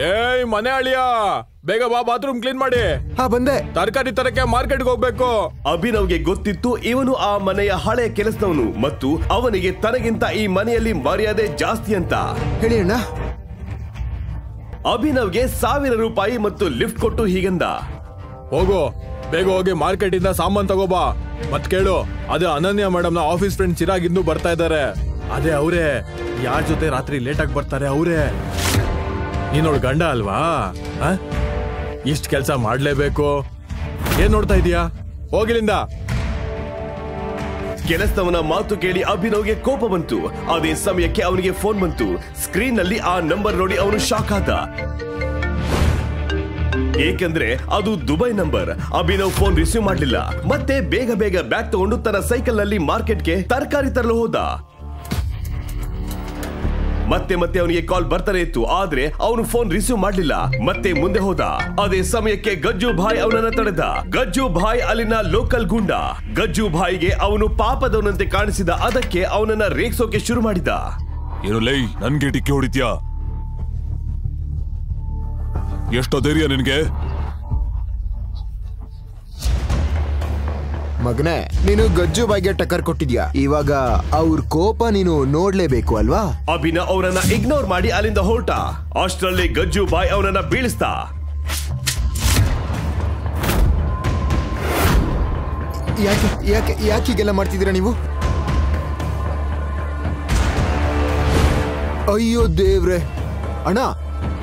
ಏಯ್ ಮನೆ ಅಳಿಯ, ಬೇಗ ಬಾ, ಬಾತ್ರೂಮ್ ಕ್ಲೀನ್ ಮಾಡಿ. ಹಾ ಬಂದೆ. ತರಕಾರಿ ತರಕ್ಕೆ ಮಾರ್ಕೆಟ್ಗೆ ಹೋಗ್ಬೇಕು. ಅಭಿನವ್ಗೆ ಗೊತ್ತಿತ್ತು ಇವನು ಆ ಮನೆಯ ಹಳೆಯ ಕೆಲಸದವನು ಮತ್ತು ಅವನಿಗೆ ತನಗಿಂತ ಈ ಮನೆಯಲ್ಲಿ ಮರ್ಯಾದೆ ಜಾಸ್ತಿ ಅಂತ. ಹೇಳಿ ಅಣ್ಣ. ಅಭಿನವ್ಗೆ 1000 ರೂಪಾಯಿ ಮತ್ತು ಲಿಫ್ಟ್ ಕೊಟ್ಟು ಹೀಗಂದ, ಹೋಗು, ಬೇಗ ಹೋಗಿ ಮಾರ್ಕೆಟ್ ಇಂದ ಸಾಮಾನ್ ತಗೋಬಾ. ಮತ್ ಕೇಳು, ಅದೇ ಅನನ್ಯ ಮೇಡಮ್ ನ ಆಫೀಸ್ ಫ್ರೆಂಡ್ ಚಿರಾಗ್ ಇನ್ನೂ ಬರ್ತಾ ಇದ್ದಾರೆ. ಅದೇ ಅವರೇ, ಯಾರ ಜೊತೆ ರಾತ್ರಿ ಲೇಟ್ ಆಗಿ ಬರ್ತಾರೆ ಅವರೇ. ನೀನೋಳ್ ಗಂಡ ಅಲ್ವಾ? ಇಷ್ಟ ಕೆಲ್ಸ ಮಾಡ್ಲೇಬೇಕು. ಏನ್ ನೋಡ್ತಾ ಇದೀಯಾ? ಹೋಗಿಲಿಂದ. ಕೆಲಸದವನ ಮಾತು ಕೇಳಿ ಅಭಿನವ್ಗೆ ಕೋಪ ಬಂತು. ಅದೇ ಸಮಯಕ್ಕೆ ಅವನಿಗೆ ಫೋನ್ ಬಂತು. ಸ್ಕ್ರೀನ್ ನಲ್ಲಿ ಆ ನಂಬರ್ ನೋಡಿ ಅವನು ಶಾಕ್ ಆದ, ಏಕೆಂದ್ರೆ ಅದು Dubai number. Abhinav phone receive ಮಾಡಲಿಲ್ಲ. ಮತ್ತೆ ಬೇಗ ಬೇಗ ಬ್ಯಾಗ್ ತಗೊಂಡು ತನ್ನ ಸೈಕಲ್ ನಲ್ಲಿ ಮಾರ್ಕೆಟ್ಗೆ ತರಕಾರಿ ತರಲು ಹೋದ. ಮತ್ತೆ ಮತ್ತೆ ಅವನಿಗೆ ಕಾಲ್ ಬರ್ತಾನೆ ಇತ್ತು, ಆದ್ರೆ ಅವನು ಫೋನ್ ರಿಸೀವ್ ಮಾಡಲಿಲ್ಲ. ಮತ್ತೆ ಮುಂದೆ ಹೋದ. ಅದೇ ಸಮಯಕ್ಕೆ ಗಜ್ಜು ಭಾಯ್ ಅವನನ್ನ ತಡೆದ. ಗಜ್ಜು ಭಾಯ್ ಅಲ್ಲಿನ ಲೋಕಲ್ ಗುಂಡ. ಗಜ್ಜು ಭಾಯ್ಗೆ ಅವನು ಪಾಪದವನಂತೆ ಕಾಣಿಸಿದ. ಅದಕ್ಕೆ ಅವನನ್ನ ರೇಗ್ಸೋಕೆ ಶುರು ಮಾಡಿದ. ಏನು ಲೈ, ನನ್ಗೆ ಟಿಕ್ಕಿ ಹೊಡಿತ್ಯಾ? ಎಷ್ಟೋ ಧೈರ್ಯ ನಿನ್ಗೆ? ಮಗನೇ, ನೀನು ಗಜ್ಜು ಬಾಯಿಗೆ ಟಕ್ಕರ್ ಕೊಟ್ಟಿದ್ಯಾ. ಇವಾಗ ಅವ್ರ ಕೋಪ ನೀನು ನೋಡ್ಲೇಬೇಕು ಅಲ್ವಾ? ಅಭಿನವ್ ಅವರನ್ನ ಇಗ್ನೋರ್ ಮಾಡಿ ಅಲ್ಲಿಂದ ಹೊರಟ. ಅಷ್ಟರಲ್ಲಿ ಗಜ್ಜು ಬಾಯ್ ಅವನನ್ನ ಬೀಳಿಸ್ದ. ಯಾಕೆ ಯಾಕೆ ಯಾಕೆ ಹೀಗೆಲ್ಲ ಮಾಡ್ತಿದ್ದೀರಾ ನೀವು? ಅಯ್ಯೋ ದೇವ್ರೆ. ಅಣ್ಣ,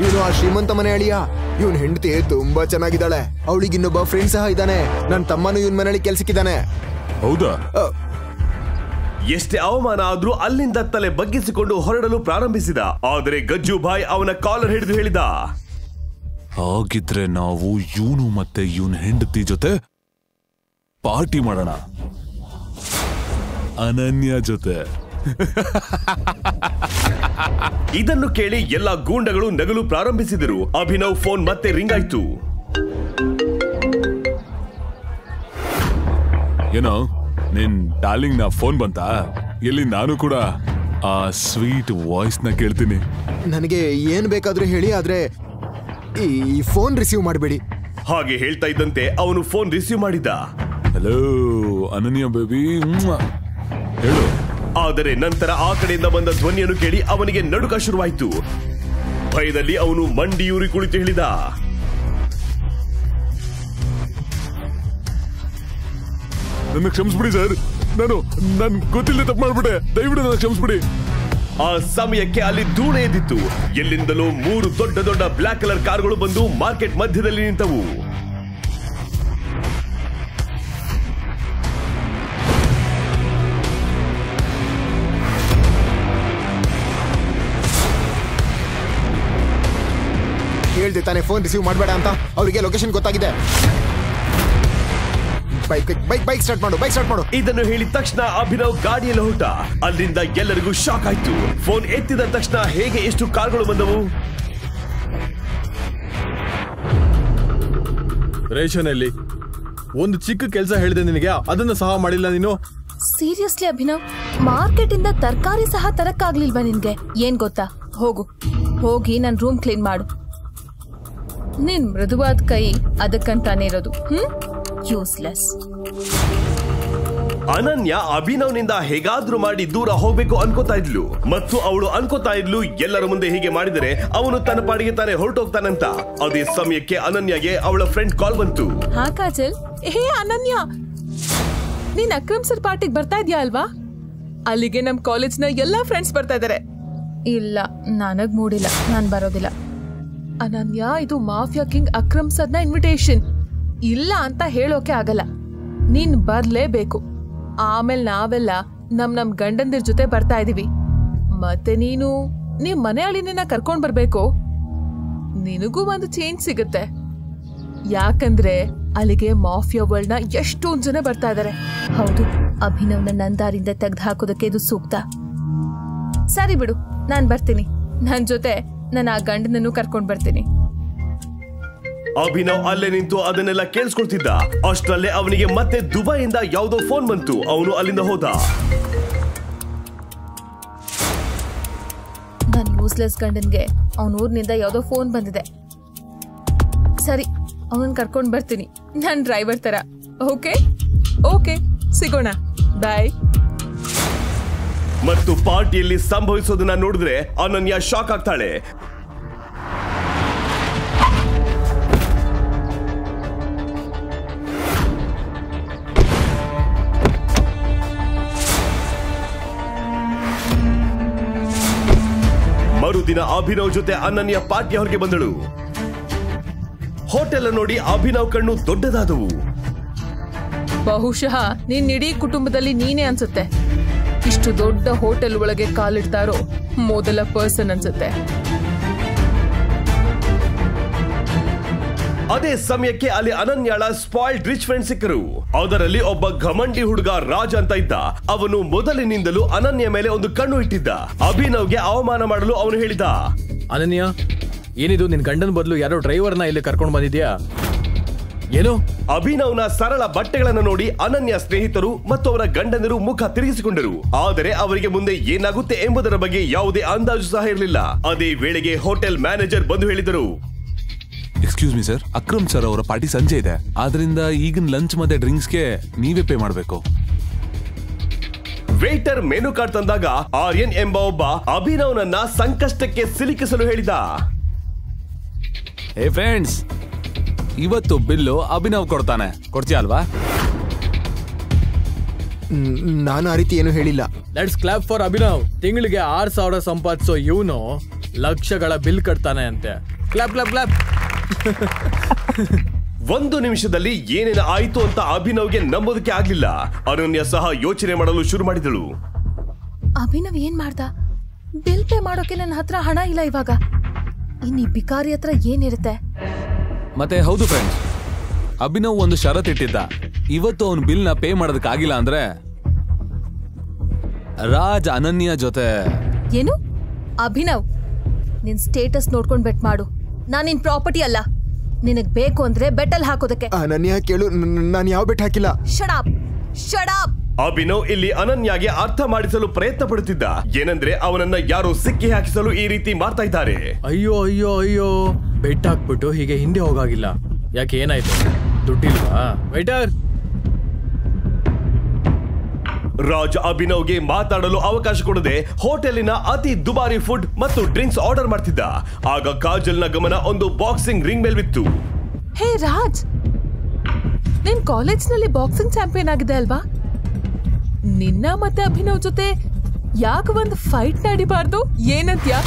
ಇವನು ಆ ಶ್ರೀಮಂತ ಮನೆ ಅಳಿಯ. ಇವನ್ ಹೆಂಡತಿ ತುಂಬಾ ಚೆನ್ನಾಗಿದ್ದಾಳೆ. ಅವಳಿಗೆ ಇನ್ನೊಬ್ಬ ಫ್ರೆಂಡ್ ಸಹ ಇದ್ದಾನೆ. ನನ್ನ ತಮ್ಮನು ಇವನ್ ಮನೆಯಲ್ಲಿ ಕೆಲ್ಸಕ್ಕಿದ್ದಾನೆ. ಹೌದಾ? ಎಷ್ಟೇ ಅವಮಾನ ಆದ್ರೂ ಅಲ್ಲಿಂದ ತಲೆ ಬಗ್ಗಿಸಿಕೊಂಡು ಹೊರಡಲು ಪ್ರಾರಂಭಿಸಿದ. ಆದರೆ ಗಜ್ಜು ಭಾಯ್ ಅವನ ಕಾಲರ್ ಹಿಡಿದು ಹೇಳಿದ, ಹಾಗಿದ್ರೆ ನಾವು ಇವನು ಮತ್ತೆ ಇವನ್ ಹೆಂಡತಿ ಜೊತೆ ಪಾರ್ಟಿ ಮಾಡೋಣ, ಅನನ್ಯ ಜೊತೆ. ಇದನ್ನು ಕೇಳಿ ಎಲ್ಲ ಗೂಂಡಗಳು ನಗಲು ಪ್ರಾರಂಭಿಸಿದರು. ಅಭಿನವ್ ಫೋನ್ ಮತ್ತೆ ರಿಂಗ್ ಆಯ್ತು. ಏನೋ ನಿನ್ ಡಾರ್ಲಿಂಗ್ ನ ಫೋನ್ ಬಂತಾ? ಇಲ್ಲಿ ನಾನು ಕೂಡ ಆ ಸ್ವೀಟ್ ವಾಯ್ಸ್ ನ ಕೇಳ್ತೀನಿ. ನನಗೆ ಏನ್ ಬೇಕಾದ್ರೂ ಹೇಳಿ, ಆದ್ರೆ ಈ ಫೋನ್ ರಿಸೀವ್ ಮಾಡಬೇಡಿ. ಹಾಗೆ ಹೇಳ್ತಾ ಇದ್ದಂತೆ ಅವನು ಫೋನ್ ರಿಸೀವ್ ಮಾಡಿದ. ಹಲೋ ಅನನ್ಯ ಬೇಬಿ, ಹೇಳು. ಆದರೆ ನಂತರ ಆ ಕಡೆಯಿಂದ ಬಂದ ಧ್ವನಿಯನ್ನು ಕೇಳಿ ಅವನಿಗೆ ನಡುಕ ಶುರುವಾಯಿತು. ಭಯದಲ್ಲಿ ಅವನು ಮಂಡಿಯೂರಿ ಕುಳಿತು ಹೇಳಿದ, ನನ್ನ ಕ್ಷಮಿಸ್ಬಿಡಿ ಸರ್, ನಾನು ಗೊತ್ತಿಲ್ಲ ತಪ್ಪು ಮಾಡ್ಬಿಟ್ಟೆ, ದಯವಿಟ್ಟು ನನ್ನ ಕ್ಷಮಿಸ್ಬಿಡಿ. ಆ ಸಮಯಕ್ಕೆ ಅಲ್ಲಿ ಧೂಳು ಎದ್ದಿತ್ತು. ಎಲ್ಲಿಂದಲೂ 3 ದೊಡ್ಡ ದೊಡ್ಡ ಬ್ಲಾಕ್ ಕಲರ್ ಕಾರ್ಗಳು ಬಂದು ಮಾರ್ಕೆಟ್ ಮಧ್ಯದಲ್ಲಿ ನಿಂತವು. ಹೇಳ್ದೆ ತಾನೇ ಫೋನ್ ರಿಸೀವ್ ಮಾಡಬೇಡ ಅಂತ. ಅವರಿಗೆ ಲೊಕೇಶನ್ ಗೊತ್ತಾಗಿದೆ. ಬೈಕ್ ಸ್ಟಾರ್ಟ್ ಮಾಡು. ಇದನ್ನು ಹೇಳಿದ ತಕ್ಷಣ ಅಭಿನವ್ ಗಾಡಿಯಲ್ಲಿ ಹೊರಟ. ಅಲ್ಲಿಂದ ಎಲ್ಲರಿಗೂ ಶಾಕ್ ಆಯ್ತು. ಫೋನ್ ಎತ್ತಿದ ತಕ್ಷಣ ಹೇಗೆ ಎಷ್ಟು ಕಾರ್ಗಳು ಬಂದವು. ರೇಷನಲ್ಲಿ ಒಂದು ಚಿಕ್ಕ ಕೆಲಸ ಹೇಳಿದೆ ನಿನಗೆ, ಅದನ್ನು ಸಹ ಮಾಡಿಲ್ಲ ನೀನು. ಸೀರಿಯಸ್ಲಿ ಅಭಿನವ್, ಮಾರ್ಕೆಟ್ ಇಂದ ತರಕಾರಿ ಸಹ ತರಕ್ಕಾಗ್ಲಿಲ್ವಾ ನಿನ್ಗೆ? ಏನ್ ಗೊತ್ತಾ, ಹೋಗಿ ನನ್ ರೂಮ್ ಕ್ಲೀನ್ ಮಾಡು. ನಿನ್ ಮೃದುವಾದ ಕೈ ಅದಕ್ಕಂತಾನೆ ಇರೋದು. ಯೂಸ್ಲೆಸ್. ಅನನ್ಯ ಅಭಿನವ್ನಿಂದ ಹೇಗಾದ್ರೂ ಮಾಡಿ ದೂರ ಹೋಗ್ಬೇಕು ಅನ್ಕೋತಾ ಇದ್ಲು. ಮತ್ತು ಅವಳು ಅನ್ಕೋತಾ ಇದ್ಲು, ಎಲ್ಲರ ಮುಂದೆ ಹೀಗೆ ಮಾಡಿದರೆ ಅವನು ತನ್ನ ಪಾಡಿಗೆ ತಾನೇ ಹೊರಟೋಗ್ತಾನಂತ. ಅದೇ ಸಮಯಕ್ಕೆ ಅನನ್ಯಗೆ ಅವಳ ಫ್ರೆಂಡ್ ಕಾಲ್ ಬಂತು. ಹಾ ಕಾಜಲ್. ಹೇ ಅನನ್ಯ, ನೀನ್ ಅಕ್ರಮ್ ಸರ್ ಪಾರ್ಟಿಗೆ ಬರ್ತಾ ಇದ್ಯಾ ಅಲ್ವಾ? ಅಲ್ಲಿಗೆ ನಮ್ ಕಾಲೇಜ್ ನ ಎಲ್ಲಾ ಫ್ರೆಂಡ್ಸ್ ಬರ್ತಾ ಇದಾರೆ. ಇಲ್ಲ, ನನಗ್ ಮೂಡಿಲ್ಲ, ನಾನ್ ಬರೋದಿಲ್ಲ. ಅನನ್ಯ, ಇದು ಮಾಫಿಯಾ ಕಿಂಗ್ ಅಕ್ರಮ್ ಸರ್ನ ಇನ್ವಿಟೇಷನ್. ಇಲ್ಲ ಅಂತ ಹೇಳೋಕೆ ಆಗಲ್ಲ, ನೀನ್ ಬರ್ಲೇಬೇಕು. ಆಮೇಲೆ ನಾವೆಲ್ಲ ನಮ್ ಗಂಡಂದಿರ್ ಜೊತೆ ಬರ್ತಾ ಇದೀವಿ. ಮತ್ತೆ ನೀವ್ ಮನೆ ಅಳಿನ ಕರ್ಕೊಂಡ್ ಬರ್ಬೇಕು. ನಿನಗೂ ಒಂದು ಚೇಂಜ್ ಸಿಗುತ್ತೆ. ಯಾಕಂದ್ರೆ ಅಲ್ಲಿಗೆ ಮಾಫಿಯಾ ವರ್ಲ್ಡ್ ನ ಎಷ್ಟೊಂದ್ ಜನ ಬರ್ತಾ ಇದಾರೆ. ಹೌದು, ಅಭಿನವ್ನ ನಂದಾರಿಂದ ತೆಗ್ದು ಹಾಕೋದಕ್ಕೆ ಇದು ಸೂಕ್ತ. ಸರಿ ಬಿಡು, ನಾನ್ ಬರ್ತೀನಿ. ನನ್ ಜೊತೆ ನಾನು ಆ ಗಂಡನನ್ನು ಕರ್ಕೊಂಡ್ ಬರ್ತೀನಿ. ಅಭಿನವ್ ಅಲ್ಲೇ ನಿಂತು ಅದನ್ನೆಲ್ಲ ಕೇಳಿಸ್ಕೊಳ್ತಿದ್ದ. ಅಷ್ಟರಲ್ಲೇ ಅವನಿಗೆ ಮತ್ತೆ ದುಬೈಯಿಂದ ಯಾವುದೋ ಫೋನ್ ಬಂತು. ಅವನು ಅಲ್ಲಿಂದ ಹೋದ. ಯೂಸ್ಲೆಸ್ ಗಂಡನ್ಗೆ ಅವನ ಊರ್ನಿಂದ ಯಾವ್ದೋ ಫೋನ್ ಬಂದಿದೆ. ಸರಿ, ಅವನ್ ಕರ್ಕೊಂಡ್ ಬರ್ತೀನಿ, ನಾನ್ ಡ್ರೈವರ್ ತರ. ಓಕೆ ಓಕೆ, ಸಿಗೋಣ, ಬಾಯ್. ಮತ್ತು ಪಾರ್ಟಿಯಲ್ಲಿ ಸಂಭವಿಸೋದನ್ನ ನೋಡಿದ್ರೆ ಅನನ್ಯ ಶಾಕ್ ಆಗ್ತಾಳೆ. ಮರುದಿನ ಅಭಿನವ್ ಜೊತೆ ಅನನ್ಯ ಪಾರ್ಟಿ ಹೊರಗೆ ಬಂದಳು. ಹೋಟೆಲ್ ನೋಡಿ ಅಭಿನವ್ ಕಣ್ಣು ದೊಡ್ಡದಾದವು. ಬಹುಶಃ ನಿನ್ ಇಡೀ ಕುಟುಂಬದಲ್ಲಿ ನೀನೇ ಅನ್ಸುತ್ತೆ ಇಷ್ಟು ದೊಡ್ಡ ಹೋಟೆಲ್ ಒಳಗೆ ಕಾಲಿಡ್ತಾ ಇರೋ ಮೊದಲ ಪರ್ಸನ್ ಅನ್ಸುತ್ತೆ. ಅದೇ ಸಮಯಕ್ಕೆ ಅಲ್ಲಿ ಅನನ್ಯಾಳ ಸ್ಪಾಯ್ಲ್ಡ್ ರಿಚ್ ಫ್ರೆಂಡ್ ಸಿಕ್ಕರು. ಅದರಲ್ಲಿ ಒಬ್ಬ ಘಮಂಡಿ ಹುಡುಗ ರಾಜ್ ಅಂತ ಇದ್ದ. ಅವನು ಮೊದಲಿನಿಂದಲೂ ಅನನ್ಯ ಮೇಲೆ ಒಂದು ಕಣ್ಣು ಇಟ್ಟಿದ್ದ. ಅಭಿನವ್ಗೆ ಅವಮಾನ ಮಾಡಲು ಅವನು ಹೇಳಿದ, ಅನನ್ಯ, ಏನಿದು, ನಿನ್ ಗಂಡನ ಬದಲು ಯಾರೋ ಡ್ರೈವರ್ನ ಇಲ್ಲಿ ಕರ್ಕೊಂಡು ಬಂದಿದ್ಯಾ? ಏನು? ಅಭಿನವ್ನ ಸರಳ ಬಟ್ಟೆಗಳನ್ನು ನೋಡಿ ಅನನ್ಯ ಸ್ನೇಹಿತರು ಮತ್ತು ಅವರ ಗಂಡನರು ಮುಖ ತಿರುಗಿಸಿಕೊಂಡರು. ಆದರೆ ಅವರಿಗೆ ಮುಂದೆ ಏನಾಗುತ್ತೆ ಎಂಬುದರ ಬಗ್ಗೆ ಯಾವುದೇ ಅಂದಾಜು ಸಹ ಇರಲಿಲ್ಲ. ಅದೇ ವೇಳೆಗೆ ಹೋಟೆಲ್ ಮ್ಯಾನೇಜರ್ ಬಂದು ಹೇಳಿದರು, excuse me sir, Akram sir ಅವರ ಪಾರ್ಟಿ ಸಂಜೆ ಇದೆ, ಆದ್ರಿಂದ ಈಗಿನ ಲಂಚ್ ಮತ್ತೆ ಡ್ರಿಂಕ್ಸ್ಗೆ ನೀವೇ ಪೇ ಮಾಡಬೇಕು. ವೇಟರ್ ಮೆನು ಕಾರ್ಡ್ ತಂದಾಗ ಆರ್ಯನ್ ಎಂಬ ಒಬ್ಬ ಅಭಿನವ್ನನ್ನ ಸಂಕಷ್ಟಕ್ಕೆ ಸಿಲುಕಿಸಲು ಹೇಳಿದ. ಹೇ ಫ್ರೆಂಡ್ಸ್, ಇವತ್ತು ಬಿಲ್ಲು ಅಭಿನವ್ ಕೊಡ್ತಾನೆ, ಕೊಡ್ತೀಯ ಅಲ್ವಾ? ನಾನು ಆ ರೀತಿ ಏನು ಹೇಳಿಲ್ಲ. Let's clap for Abhinav. ತಿಂಗಳಿಗೆ 6,000 ಸಂಪಾದಿಸೋ ಇವನು ಲಕ್ಷಗಳ ಬಿಲ್ ಕಟ್ತಾನೆ ಅಂತೆ. Clap clap clap. ಒಂದು ನಿಮಿಷದಲ್ಲಿ ಏನೇನು ಆಯ್ತು ಅಂತ ಅಭಿನವ್ಗೆ ನಂಬೋದಕ್ಕೆ ಆಗ್ಲಿಲ್ಲ. ಅನನ್ಯ ಸಹ ಯೋಚನೆ ಮಾಡಲು ಶುರು ಮಾಡಿದಳು. ಅಭಿನವ್ ಏನ್ ಮಾಡ್ದ? ಬಿಲ್ ಪೇ ಮಾಡೋಕೆ ನನ್ನ ಹತ್ರ ಹಣ ಇಲ್ಲ ಇವಾಗ. ಇನ್ನು ಈ ಬಿಕಾರಿ ಹತ್ರ ಏನಿರುತ್ತೆ? ಮತ್ತೆ ಹೌದು ಫ್ರೆಂಡ್ಸ್, ಅಭಿನವ್ ಒಂದು ಷರತ್ ಇಟ್ಟಿದ್ದ. ಇವತ್ತು ಅವನು ಬಿಲ್ ನ ಪೇ ಮಾಡೋದಕ್ಕಾಗಿಲ್ಲ ಅಂದ್ರೆ ರಾಜ್ ಅನನ್ಯ ಜೊತೆ. ಏನು? ಅಭಿನವ್, ನಿನ್ ಸ್ಟೇಟಸ್ ನೋಡ್ಕೊಂಡ್ ಬೆಟ್ ಮಾಡು. ನಾನ್ ನಿನ್ ಪ್ರಾಪರ್ಟಿ ಅಲ್ಲ. ನಿನಗ್ ಬೇಕು ಅಂದ್ರೆ ಬೆಟ್ಟಲ್ ಹಾಕೋದಕ್ಕೆ. ಅನನ್ಯ ಕೇಳು, ನಾನು ಯಾವ ಬೆಟ್ ಹಾಕಿಲ್ಲ. Shut up. ಅಭಿನವ್ ಇಲ್ಲಿ ಅನನ್ಯಾಗೆ ಅರ್ಥ ಮಾಡಿಸಲು ಪ್ರಯತ್ನ ಪಡುತ್ತಿದ್ದ. ಏನಂದ್ರೆ ಅವನನ್ನ ಯಾರೋ ಸಿಕ್ಕಿ ಹಾಕಿಸಲು ಈ ರೀತಿ ಮಾಡ್ತಾ ಇದ್ದಾರೆ. ಅಯ್ಯೋ ಅಯ್ಯೋ ಅಯ್ಯೋ, ಬೆಟ್ ಹಾಕ್ಬಿಟ್ಟು ಹೀಗೆ ಹಿಂದೆ ಹೋಗಾಗಿಲ್ಲ. ಯಾಕೆ, ಏನಾಯ್ತು? ದುಡ್ಡಿಲ್ವಾ? ವೇಟರ್. ರಾಜ್ ಅಭಿನವ್ಗೆ ಮಾತಾಡಲು ಅವಕಾಶ ಕೊಡದೆ ಹೋಟೆಲಿನ ಅತಿ ದುಬಾರಿ ಫುಡ್ ಮತ್ತು ಡ್ರಿಂಕ್ಸ್ ಆರ್ಡರ್ ಮಾಡ್ತಿದ್ದ. ಆಗ ಕಾಜಲ್ನ ಗಮನ ಒಂದು ಬಾಕ್ಸಿಂಗ್ ರಿಂಗ್ ಮೇಲೆ ಬಿತ್ತು. ಹೇ ರಾಜ್, ನಿನ್ ಕಾಲೇಜ್ನಲ್ಲಿ ಬಾಕ್ಸಿಂಗ್ ಚಾಂಪಿಯನ್ ಆಗಿದೆ ಅಲ್ವಾ? ನಿನ್ನ ಮತ್ತೆ ಅಭಿನವ್ ಜೊತೆ ಯಾಕೆ ಒಂದು ಫೈಟ್ ನಡಿಬಾರ್ದು? ಏನಂತ್ಯಾ?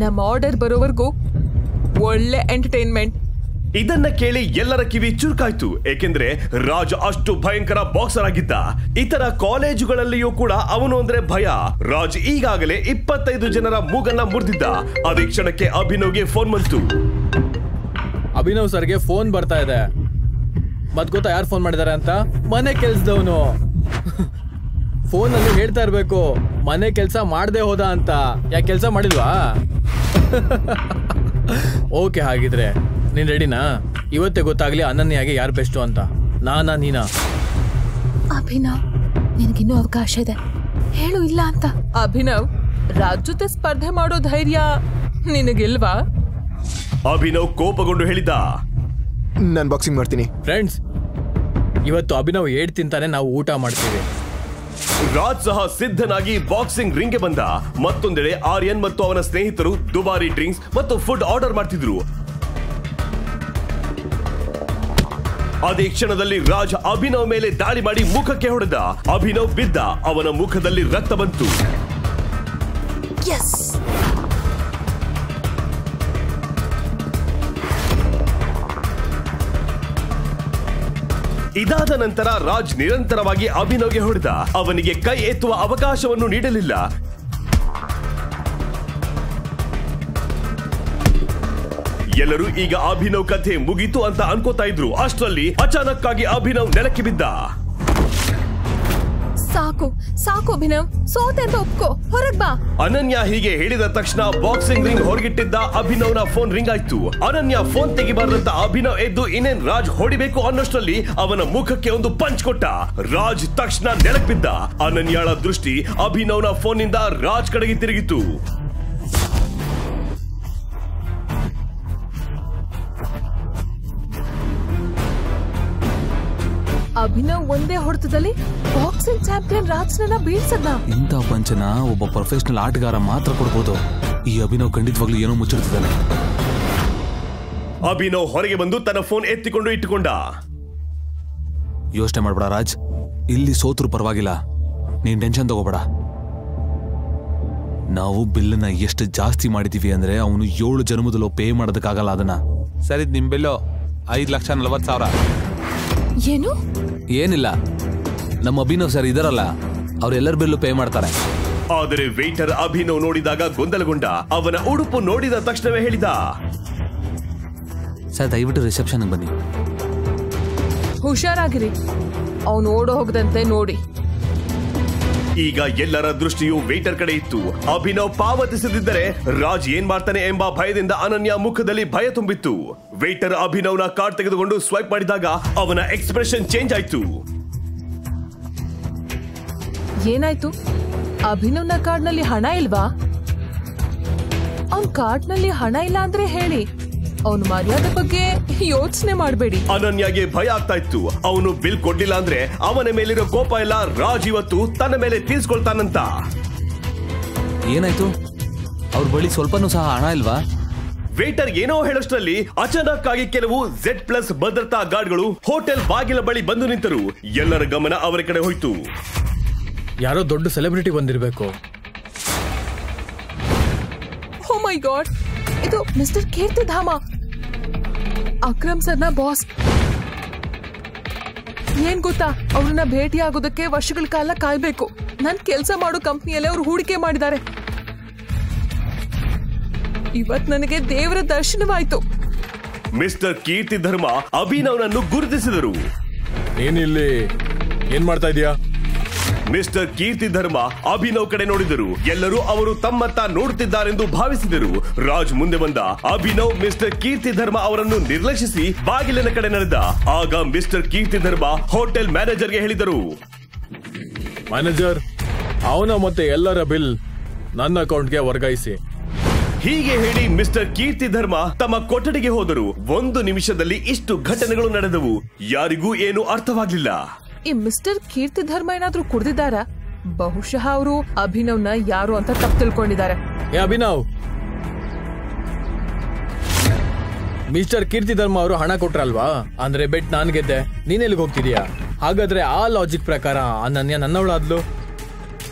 ನಮ್ಮ ಆರ್ಡರ್ ಬರೋವರೆಗೂ ಒಳ್ಳೆ ಎಂಟರ್ಟೈನ್ಮೆಂಟ್. ಇದನ್ನ ಕೇಳಿ ಎಲ್ಲರ ಕಿವಿ ಚುರುಕಾಯ್ತು. ಏಕೆಂದ್ರೆ ರಾಜ್ ಅಷ್ಟು ಭಯಂಕರ ಬಾಕ್ಸರ್ ಆಗಿದ್ದ. ಇತರ ಕಾಲೇಜುಗಳಲ್ಲಿಯೂ ಕೂಡ ಅವನು ಅಂದ್ರೆ ಭಯ. ರಾಜ್ ಈಗಾಗಲೇ 25 ಜನರ ಮೂಗನ್ನ ಮುರಿದಿದ್ದ. ಅದೇ ಕ್ಷಣಕ್ಕೆ ಅಭಿನವ್ಗೆ ಫೋನ್ ಬಂತು. ಅಭಿನವ್ ಸರ್ಗೆ ಫೋನ್ ಬರ್ತಾ ಇದೆ. ಮತ್ ಗೊತ್ತಾ ಯಾರು ಫೋನ್ ಮಾಡಿದಾರೆ ಅಂತ? ಮನೆ ಕೆಲ್ಸದವನು. ಫೋನ್ ಅಲ್ಲಿ ಹೇಳ್ತಾ ಇರ್ಬೇಕು, ಮನೆ ಕೆಲ್ಸ ಮಾಡದೆ ಹೋದ ಅಂತ. ಯಾಕೆ ಕೆಲ್ಸ ಮಾಡಿಲ್ವಾ? ಓಕೆ, ಹಾಗಿದ್ರೆ ನೀನ್ ರೆಡಿನಾ? ಇವತ್ತೇ ಗೊತ್ತಾಗ್ಲಿ ಅನನ್ಯಾಗೆ ಯಾರು ಬೆಸ್ಟು ಅಂತ. ನಾನಾ ನೀನಾ? ಅಭಿನವ್, ನಿನ್ಗಿನ್ನೂ ಅವಕಾಶ ಇದೆ, ಹೇಳು ಇಲ್ಲ ಅಂತ. ಅಭಿನವ್, ರಾಜ್ ಜೊತೆ ಸ್ಪರ್ಧೆ ಮಾಡೋ ಧೈರ್ಯ ನಿನಗಿಲ್ವಾ? ಅಭಿನವ್ ಕೋಪಗೊಂಡು ಹೇಳಿದ, ನಾನು ಬಾಕ್ಸಿಂಗ್ ಮಾಡ್ತೀನಿ. ಫ್ರೆಂಡ್ಸ್, ಇವತ್ತು ಅಭಿನವ್ 8 ತಿಂತಾನೆ, ನಾವು ಊಟ ಮಾಡ್ತೀವಿ. ರಾಜ್ ಸಹ ಸಿದ್ಧನಾಗಿ ಬಾಕ್ಸಿಂಗ್ ರಿಂಗ್ಗೆ ಬಂದ. ಮತ್ತೊಂದೆಡೆ ಆರ್ಯನ್ ಮತ್ತು ಅವನ ಸ್ನೇಹಿತರು ದುಬಾರಿ ಡ್ರಿಂಕ್ಸ್ ಮತ್ತು ಫುಡ್ ಆರ್ಡರ್ ಮಾಡ್ತಿದ್ರು. ಅದೇ ಕ್ಷಣದಲ್ಲಿ ರಾಜ್ ಅಭಿನವ್ ಮೇಲೆ ದಾಳಿ ಮಾಡಿ ಮುಖಕ್ಕೆ ಹೊಡೆದ. ಅಭಿನವ್ ಬಿದ್ದ. ಅವನ ಮುಖದಲ್ಲಿ ರಕ್ತ ಬಂತು. ಇದಾದ ನಂತರ ರಾಜ್ ನಿರಂತರವಾಗಿ ಅಭಿನವ್ಗೆ ಹೊಡೆದ. ಅವನಿಗೆ ಕೈ ಎತ್ತುವ ಅವಕಾಶವನ್ನು ನೀಡಲಿಲ್ಲ. ಎಲ್ಲರೂ ಈಗ ಅಭಿನವ್ ಕಥೆ ಮುಗಿತು ಅಂತ ಅನ್ಕೋತಾ ಇದ್ರು. ಅಷ್ಟರಲ್ಲಿ ಅಚಾನಕ್ ಆಗಿ ಅಭಿನವ್ ನೆಲಕ್ಕೆ ಬಿದ್ದ. ಸಾಕು ಸಾಕು ಅಭಿನವ್, ಸೋತೆ ಅಂತ ಒಪ್ಕೋ, ಹೊರಗ್ ಬಾ. ಅನನ್ಯ ಹೀಗೆ ಹೇಳಿದ ತಕ್ಷಣ ಬಾಕ್ಸಿಂಗ್ ರಿಂಗ್ ಹೊರಗಿಟ್ಟಿದ್ದ ಅಭಿನವ್ನ ಫೋನ್ ರಿಂಗ್ ಆಯ್ತು. ಅನನ್ಯ ಫೋನ್ ತೆಗಿಬಾರ್ದಂತ ಅಭಿನವ್ ಎದ್ದು ಇನ್ನೇನ್ ರಾಜ್ ಹೊಡಿಬೇಕು ಅನ್ನೋಷ್ಟರಲ್ಲಿ ಅವನ ಮುಖಕ್ಕೆ ಒಂದು ಪಂಚ್ ಕೊಟ್ಟ. ರಾಜ್ ತಕ್ಷಣ ನೆಲಕ್ ಬಿದ್ದ. ಅನನ್ಯಾಳ ದೃಷ್ಟಿ ಅಭಿನವ್ನ ಫೋನ್ ನಿಂದ ರಾಜ್ ಕಡೆಗೆ ತಿರುಗಿತು. ಅಭಿನವ್ ಒಂದೇ ಹೊಡೆತದಲ್ಲಿ ಬಾಕ್ಸಿಂಗ್ ಚಾಂಪಿಯನ್ ರಾಜ್ನ ಬೀಳ್ಸದ್ನ. ಇಂಥ ಪಂಚನ ಒಬ್ಬ ಪ್ರೊಫೆಷನಲ್ ಆಟಗಾರ ಮಾತ್ರ ಕೊಡ್ಬೋದು. ಈ ಅಭಿನವ್ ಖಂಡಿತವಾಗ್ಲೂ ಏನೋ ಮುಚ್ಚಿಡ್ತಿದ್ದಾನೆ. ಅಭಿನವ್ ಹೊರಗೆ ಬಂದು ತನ್ನ ಫೋನ್ ಎತ್ತಿಕೊಂಡು ಇಟ್ಟುಕೊಂಡ. ಯೋಚನೆ ಮಾಡ್ಬೇಡ ರಾಜ್, ಇಲ್ಲಿ ಸೋತ್ರು ಪರವಾಗಿಲ್ಲ, ನೀನ್ ಟೆನ್ಷನ್ ತಗೋಬೇಡ. ನಾವು ಬಿಲ್ಲನ್ನ ಎಷ್ಟು ಜಾಸ್ತಿ ಮಾಡಿದೀವಿ ಅಂದ್ರೆ ಅವನು 7 ಜನ್ಮದಲ್ಲೂ ಪೇ ಮಾಡೋದಕ್ಕಾಗಲ್ಲ ಅದನ್ನ. ಸರಿ, ನಿಮ್ ಬಿಲ್ಲು 5,40,000. ಏನು? ಏನಿಲ್ಲ, ನಮ್ಮ ಅಭಿನವ್ ಸರ್ ಇದಾರಲ್ಲ, ಅವ್ರೆಲ್ಲರ ಬಿಲ್ಲು ಪೇ ಮಾಡ್ತಾರೆ. ಆದರೆ ವೇಟರ್ ಅಭಿನವ್ ನೋಡಿದಾಗ ಗೊಂದಲಗೊಂಡ. ಅವನ ಉಡುಪು ನೋಡಿದ ತಕ್ಷಣವೇ ಹೇಳಿದ, ಸರ್ ದಯವಿಟ್ಟು ರಿಸೆಪ್ಷನ್ಗೆ ಬನ್ನಿ. ಹುಷಾರಾಗಿರಿ, ಅವನು ಓಡೋ ಹೋಗದಂತೆ ನೋಡಿ. ಈಗ ಎಲ್ಲರ ದೃಷ್ಟಿಯು ವೇಟರ್ ಕಡೆ ಇತ್ತು. ಅಭಿನವ್ ಪಾವತಿಸದಿದ್ದರೆ ರಾಜ್ ಏನ್ ಮಾಡ್ತಾನೆ ಎಂಬ ಭಯದಿಂದ ಅನನ್ಯ ಮುಖದಲ್ಲಿ ಭಯ ತುಂಬಿತ್ತು. ವೇಟರ್ ಅಭಿನವ್ನ ಕಾರ್ಡ್ ತೆಗೆದುಕೊಂಡು ಸ್ವೈಪ್ ಮಾಡಿದಾಗ ಅವನ ಎಕ್ಸ್ಪ್ರೆಷನ್ ಚೇಂಜ್ ಆಯ್ತು. ಏನಾಯ್ತು? ಅಭಿನವ್ನ ಕಾರ್ಡ್ನಲ್ಲಿ ಹಣ ಇಲ್ವಾ? ಅವನ್ ಕಾರ್ಡ್ನಲ್ಲಿ ಹಣ ಇಲ್ಲ ಅಂದ್ರೆ ಹೇಳಿ, ಅವನು ಮರ್ಯಾದೆ ಬಗ್ಗೆ ಯೋಚನೆ ಮಾಡಬೇಡಿ. ಅನನ್ಯಗೆ ಭಯ ಆಗ್ತಾ ಇತ್ತು. ಅವನು ಬಿಲ್ ಕೊಡ್ಲಿಲ್ಲ ಅಂದ್ರೆ ಅವನ ಮೇಲಿರೋ ಕೋಪ ಎಲ್ಲ ರಾಜ್ ಇವತ್ತು ತನ್ನ ಮೇಲೆ ತೀರ್ಸ್ಕೊಳ್ತಾನಂತ. ಏನಾಯ್ತು? ಅವ್ರ ಬಳಿ ಸ್ವಲ್ಪನೂ ಸಹ ಹಣ ಇಲ್ವಾ? ವೇಟರ್ ಏನೋ ಹೇಳೋಷ್ಟರಲ್ಲಿ ಅಚಾನಕ್ ಆಗಿ ಕೆಲವು Z+ ಭದ್ರತಾ ಗಾರ್ಡ್ಗಳು ಹೋಟೆಲ್ ಬಾಗಿಲ ಬಳಿ ಬಂದು ನಿಂತರು. ಎಲ್ಲರ ಗಮನ ಅವರ ಕಡೆ ಹೋಯ್ತು. ಯಾರೋ ದೊಡ್ಡ ಸೆಲೆಬ್ರಿಟಿ ಬಂದಿರಬೇಕು. ಓ ಮೈ ಗಾಡ್, ಇದು ಮಿಸ್ಟರ್ ಕೀರ್ತಿಧಾಮ, ಅಕ್ರಮ್ ಸರ್ನ ಬಾಸ್. ಏನ್ ಗೊತ್ತಾ, ಅವ್ರನ್ನ ಭೇಟಿ ಆಗೋದಕ್ಕೆ ವರ್ಷಗಳ ಕಾಲ ಕಾಯ್ಬೇಕು. ನನ್ ಕೆಲ್ಸ ಮಾಡೋ ಕಂಪ್ನಿಯಲ್ಲಿ ಅವ್ರು ಹೂಡಿಕೆ ಮಾಡಿದ್ದಾರೆ. ಇವತ್ ನನಗೆ ದೇವರ ದರ್ಶನವಾಯ್ತು. ಮಿಸ್ಟರ್ ಕೀರ್ತಿಧರ್ಮ ಅಭಿನವ್ನನ್ನು ಗುರುತಿಸಿದರು. ನೀನಿಲ್ಲಿ ಏನ್ ಮಾಡ್ತಾ ಇದೀಯಾ? ಮಿಸ್ಟರ್ ಕೀರ್ತಿಧರ್ಮ ಅಭಿನವ್ ಕಡೆ ನೋಡಿದರು. ಎಲ್ಲರೂ ಅವರು ತಮ್ಮತ್ತ ನೋಡುತ್ತಿದ್ದಾರೆಂದು ಭಾವಿಸಿದರು. ರಾಜ್ ಮುಂದೆ ಬಂದ. ಅಭಿನವ್ ಮಿಸ್ಟರ್ ಕೀರ್ತಿಧರ್ಮ ಅವರನ್ನು ನಿರ್ಲಕ್ಷಿಸಿ ಬಾಗಿಲಿನ ಕಡೆ ನಡೆದ. ಆಗ ಮಿಸ್ಟರ್ ಕೀರ್ತಿಧರ್ಮ ಹೋಟೆಲ್ ಮ್ಯಾನೇಜರ್ಗೆ ಹೇಳಿದರು, ಮ್ಯಾನೇಜರ್, ಅವನ ಮತ್ತೆ ಎಲ್ಲರ ಬಿಲ್ ನನ್ನ ಅಕೌಂಟ್ಗೆ ವರ್ಗಾಯಿಸಿ. ಹೀಗೆ ಹೇಳಿ ಮಿಸ್ಟರ್ ಕೀರ್ತಿಧರ್ಮ ತಮ್ಮ ಕೊಠಡಿಗೆ ಹೋದರು. 1 ನಿಮಿಷದಲ್ಲಿ ಇಷ್ಟು ಘಟನೆಗಳು ನಡೆದವು. ಯಾರಿಗೂ ಏನು ಅರ್ಥವಾಗ್ಲಿಲ್ಲ. ಈ ಮಿಸ್ಟರ್ ಕೀರ್ತಿಧರ್ಮ ಏನಾದ್ರೂ ಕುಡ್ದಿದ್ದಾರಾ? ಬಹುಶಃ ಅವರು ಅಭಿನವ್ನ ಯಾರು ಅಂತ ತಪ್ಪು ತಿಳ್ಕೊಂಡಿದ್ದಾರೆ. ಏ ಅಭಿನವ್, ಮಿಸ್ಟರ್ ಕೀರ್ತಿಧರ್ಮ ಅವರು ಹಣ ಕೊಟ್ರಲ್ವಾ, ಅಂದ್ರೆ ಬೆಟ್ ನಾನ್ ಗೆದ್ದೆ, ನೀನ್ ಎಲ್ಲಿಗೆ ಹೋಗ್ತಿದೀಯಾ? ಹಾಗಾದ್ರೆ ಆ ಲಾಜಿಕ್ ಪ್ರಕಾರ ಅನನ್ಯ ನನ್ನವಳಾದ್ಲು.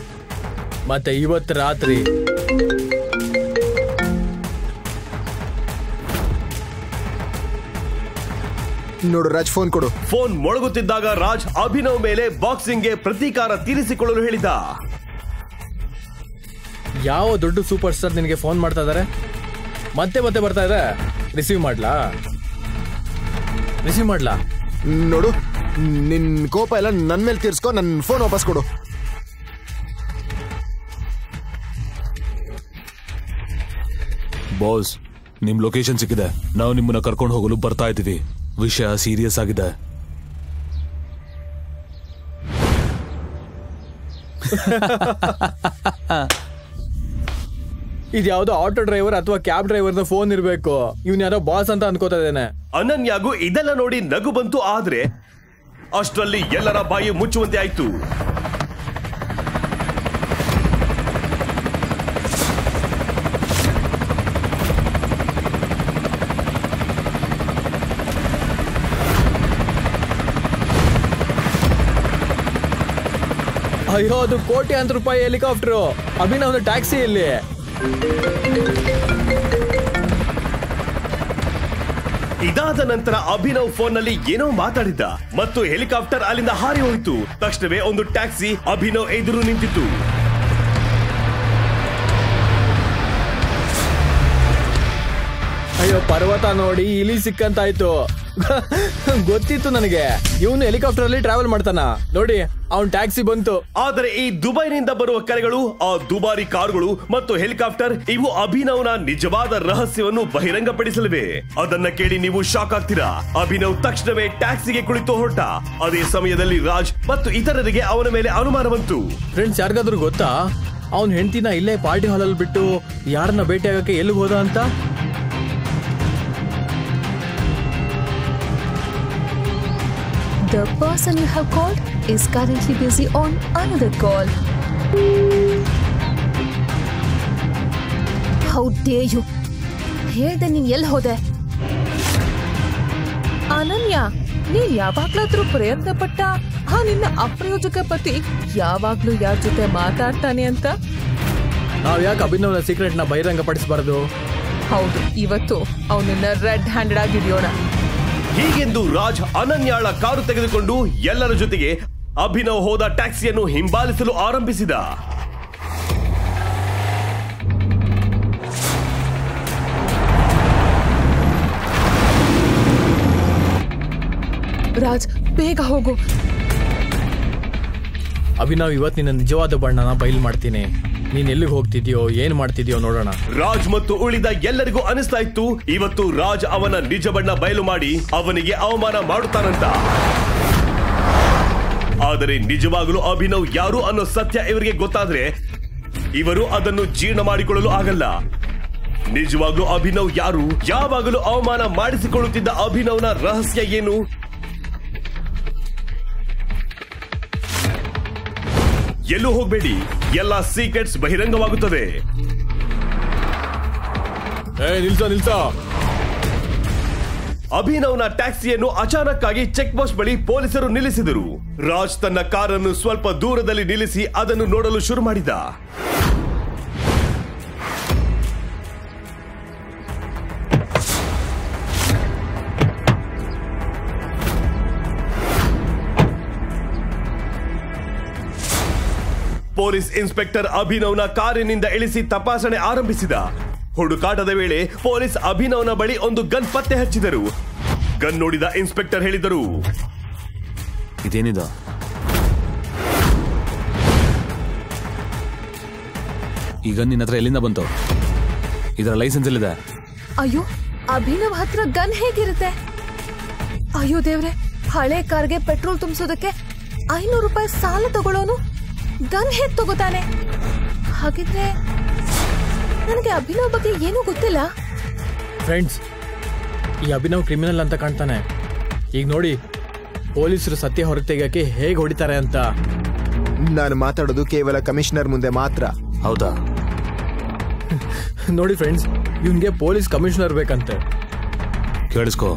ಮತ್ತೆ ಇವತ್ತು ರಾತ್ರಿ ನೋಡು ರಾಜ್, ಫೋನ್ ಕೊಡು. ಫೋನ್ ಮೊಳಗುತ್ತಿದ್ದಾಗ ರಾಜ್ ಅಭಿನವ್ ಮೇಲೆ ಬಾಕ್ಸಿಂಗ್ಗೆ ಪ್ರತೀಕಾರ ತೀರಿಸಿಕೊಳ್ಳಲು ಹೇಳಿದ. ಯಾವ ದೊಡ್ಡ ಸೂಪರ್ ಸ್ಟಾರ್ ನಿನಗೆ ಫೋನ್ ಮಾಡ್ತಾ ಇದಾರೆ? ಮತ್ತೆ ಮತ್ತೆ ಬರ್ತಾ ಇದೆ. ರಿಸೀವ್ ಮಾಡ್ಲಾ? ನೋಡು, ನಿನ್ ಕೋಪ ಎಲ್ಲ ನನ್ ಮೇಲೆ ತೀರ್ಸ್ಕೊ, ನನ್ ಫೋನ್ ವಾಪಸ್ ಕೊಡು. ಬಾಸ್, ನಿಮ್ ಲೊಕೇಶನ್ ಸಿಕ್ಕಿದೆ. ನಾವು ನಿಮ್ಮನ್ನ ಕರ್ಕೊಂಡು ಹೋಗಲು ಬರ್ತಾ ಇದ್ದೀವಿ. ವಿಷಯ ಸೀರಿಯಸ್ ಆಗಿದೆ. ಇದ್ಯಾವುದೋ ಆಟೋ ಡ್ರೈವರ್ ಅಥವಾ ಕ್ಯಾಬ್ ಡ್ರೈವರ್ನ ಫೋನ್ ಇರಬೇಕು. ಇವನ್ ಯಾರೋ ಬಾಸ್ ಅಂತ ಅನ್ಕೋತಾ ಇದ್ದೇನೆ. ಅನನ್ಯಾಗೂ ಇದೆಲ್ಲ ನೋಡಿ ನಗು ಬಂತು. ಆದ್ರೆ ಅಷ್ಟರಲ್ಲಿ ಎಲ್ಲರ ಬಾಯಿ ಮುಚ್ಚುವಂತೆ ಆಯ್ತು. ಅಯ್ಯೋ, ಅದು ಕೋಟ್ಯಾಂತರ ರೂಪಾಯಿ ಹೆಲಿಕಾಪ್ಟರ್. ಅಭಿನವ್ನ ಟ್ಯಾಕ್ಸಿ ಇಲ್ಲಿ. ಇದಾದ ನಂತರ ಅಭಿನವ್ ಫೋನ್ ನಲ್ಲಿ ಏನೋ ಮಾತಾಡಿದ್ದ ಮತ್ತು ಹೆಲಿಕಾಪ್ಟರ್ ಅಲ್ಲಿಂದ ಹಾರಿ ಹೋಯಿತು. ತಕ್ಷಣವೇ ಒಂದು ಟ್ಯಾಕ್ಸಿ ಅಭಿನವ್ ಎದುರು ನಿಂತಿತ್ತು. ಅಯ್ಯೋ, ಪರ್ವತ ನೋಡಿ ಇಲಿ ಸಿಕ್ಕಂತಾಯ್ತು. ಗೊತ್ತಿತ್ತು ನನಗೆ, ಇವನು ಹೆಲಿಕಾಪ್ಟರ್ ಅಲ್ಲಿ ಟ್ರಾವೆಲ್ ಮಾಡ್ತಾನ ನೋಡಿ. ಅವನ್ ಟ್ಯಾಕ್ಸಿ ಬಂತು. ಆದರೆ ಈ ದುಬೈನಿಂದ ಬರುವ ಕರೆಗಳು, ಆ ದುಬಾರಿ ಕಾರುಗಳು ಮತ್ತು ಹೆಲಿಕಾಪ್ಟರ್ ಇವು ಅಭಿನವ್ನ ನಿಜವಾದ ರಹಸ್ಯವನ್ನು ಬಹಿರಂಗಪಡಿಸಲಿವೆ. ಅದನ್ನ ಕೇಳಿ ನೀವು ಶಾಕ್ ಆಗ್ತೀರಾ. ಅಭಿನವ್ ತಕ್ಷಣವೇ ಟ್ಯಾಕ್ಸಿಗೆ ಕುಳಿತು ಹೊರಟ. ಅದೇ ಸಮಯದಲ್ಲಿ ರಾಜ್ ಮತ್ತು ಇತರರಿಗೆ ಅವನ ಮೇಲೆ ಅನುಮಾನ ಬಂತು. ಫ್ರೆಂಡ್ಸ್, ಯಾರಿಗಾದ್ರೂ ಗೊತ್ತಾ ಅವನ್ ಹೆಂಡತಿನ ಇಲ್ಲೇ ಪಾರ್ಟಿ ಹಾಲ್ ಅಲ್ಲಿ ಬಿಟ್ಟು ಯಾರನ್ನ ಭೇಟಿ ಆಗಕ್ಕೆ ಎಲ್ಲಿಗೆ ಹೋದ ಅಂತ? The person you have called is currently busy on another call. How dare you? ಹೇಳ್ದೆ ನೀನ್ ಎಲ್ಲಿ ಹೋದೆ? ಅನನ್ಯ, ನೀನ್ ಯಾವಾಗ್ಲಾದ್ರೂ ಪ್ರಯತ್ನ ಪಟ್ಟ ಆ ನಿನ್ನ ಅಪ್ರಯೋಜಕ ಪತಿ ಯಾವಾಗ್ಲೂ ಯಾರ ಜೊತೆ ಮಾತಾಡ್ತಾನೆ ಅಂತ? ನಾವ್ ಯಾಕೆ ಅಭಿನವ್ನ ಸೀಕ್ರೆಟ್ ನ ಬಹಿರಂಗ ಪಡಿಸಬಾರದು? ಹೌದು, ಇವತ್ತು ಅವನನ್ನ ರೆಡ್ ಹ್ಯಾಂಡೆಡ್ ಆಗಿ ಹಿಡಿಯೋಣ. ಹೀಗೆಂದು ರಾಜ್ ಅನನ್ಯಾಳ ಕಾರು ತೆಗೆದುಕೊಂಡು ಎಲ್ಲರ ಜೊತೆಗೆ ಅಭಿನವ್ ಹೋದ ಟ್ಯಾಕ್ಸಿಯನ್ನು ಹಿಂಬಾಲಿಸಲು ಆರಂಭಿಸಿದ. ರಾಜ್, ಬೇಗ ಹೋಗು. ಅಭಿನವ್, ಇವತ್ತು ನಿನ್ನ ನಿಜವಾದ ಬಣ್ಣನ ಬಯಲು ಮಾಡ್ತೀನಿ. ನೀನ್ ಎಲ್ಲಿಗೆ ಹೋಗ್ತಿದ್ಯೋ, ಏನ್ ಮಾಡ್ತಿದ್ಯೋ ನೋಡೋಣ. ರಾಜ್ ಮತ್ತು ಉಳಿದ ಎಲ್ಲರಿಗೂ ಅನಿಸ್ತಾ ಇತ್ತು, ಇವತ್ತು ರಾಜ್ ಅವನ ನಿಜ ಬಣ್ಣ ಬಯಲು ಮಾಡಿ ಅವನಿಗೆ ಅವಮಾನ ಮಾಡುತ್ತಾನಂತ. ಆದರೆ ನಿಜವಾಗಲೂ ಅಭಿನವ್ ಯಾರು ಅನ್ನೋ ಸತ್ಯ ಇವರಿಗೆ ಗೊತ್ತಾದ್ರೆ ಇವರು ಅದನ್ನು ಜೀರ್ಣ ಮಾಡಿಕೊಳ್ಳಲು ಆಗಲ್ಲ. ನಿಜವಾಗ್ಲೂ ಅಭಿನವ್ ಯಾರು? ಯಾವಾಗಲೂ ಅವಮಾನ ಮಾಡಿಸಿಕೊಳ್ಳುತ್ತಿದ್ದ ಅಭಿನವ್ನ ರಹಸ್ಯ ಏನು? ಎಲ್ಲೂ ಹೋಗ್ಬೇಡಿ, ಎಲ್ಲ ಸೀಕ್ರೆಟ್ಸ್ ಬಹಿರಂಗವಾಗುತ್ತದೆ. ನಿಲ್ಸ. ಅಭಿನವ್ನ ಟ್ಯಾಕ್ಸಿಯನ್ನು ಅಚಾನಕ್ ಆಗಿ ಚೆಕ್ ಪೋಸ್ಟ್ ಬಳಿ ಪೊಲೀಸರು ನಿಲ್ಲಿಸಿದರು. ರಾಜ್ ತನ್ನ ಕಾರನ್ನು ಸ್ವಲ್ಪ ದೂರದಲ್ಲಿ ನಿಲ್ಲಿಸಿ ಅದನ್ನು ನೋಡಲು ಶುರು ಮಾಡಿದ. ಪೊಲೀಸ್ ಇನ್ಸ್ಪೆಕ್ಟರ್ ಅಭಿನವ್ನ ಕಾರಿನಿಂದ ಇಳಿಸಿ ತಪಾಸಣೆ ಆರಂಭಿಸಿದ. ಹುಡುಕಾಟದ ವೇಳೆ ಪೊಲೀಸ್ ಅಭಿನವ್ನ ಬಳಿ ಒಂದು ಗನ್ ಪತ್ತೆ ಹಚ್ಚಿದರು. ಗನ್ ನೋಡಿದ ಇನ್ಸ್ಪೆಕ್ಟರ್ ಹೇಳಿದರು, ಇದೇನಿದು? ಈ ಗನ್ ನಿನ್ನ ಹತ್ರ ಎಲ್ಲಿಂದ ಬಂತು? ಇದರ ಲೈಸೆನ್ಸ್ ಎಲ್ಲಿದೆ? ಅಯ್ಯೋ, ಅಭಿನವ್ ಹತ್ರ ಗನ್ ಹೇಗಿರುತ್ತೆ? ಅಯ್ಯೋ ದೇವ್ರೆ, ಹಳೆ ಕಾರ್ಗೆ ಪೆಟ್ರೋಲ್ ತುಂಬಿಸೋದಕ್ಕೆ 500 ರೂಪಾಯಿ ಸಾಲ ತಗೊಳ್ಳೋನು ಗನ್ ಹೇಗ್ ತಗೋತಾನೆ? ಹಾಗಿದ್ರೆ ನನಗೆ ಅಭಿನವ್ ಬಗ್ಗೆ ಏನೂ ಗೊತ್ತಿಲ್ಲ. ಫ್ರೆಂಡ್ಸ್, ಈ ಅಭಿನವ್ ಕ್ರಿಮಿನಲ್ ಅಂತ ಕಾಣ್ತಾನೆ. ಈಗ ನೋಡಿ ಪೊಲೀಸರು ಸತ್ಯ ಹೊರಗೆ ತೆಗೆಯಕ್ಕೆ ಹೇಗೆ ಹೊಡಿತಾರೆ ಅಂತ. ನಾನು ಮಾತಾಡೋದು ಕೇವಲ ಕಮಿಷನರ್ ಮುಂದೆ ಮಾತ್ರ. ಹೌದಾ? ನೋಡಿ ಫ್ರೆಂಡ್ಸ್, ಇವನ್ಗೆ ಪೊಲೀಸ್ ಕಮಿಷನರ್ ಬೇಕಂತೆ. ಕೇಳಿಸ್ಕೋ,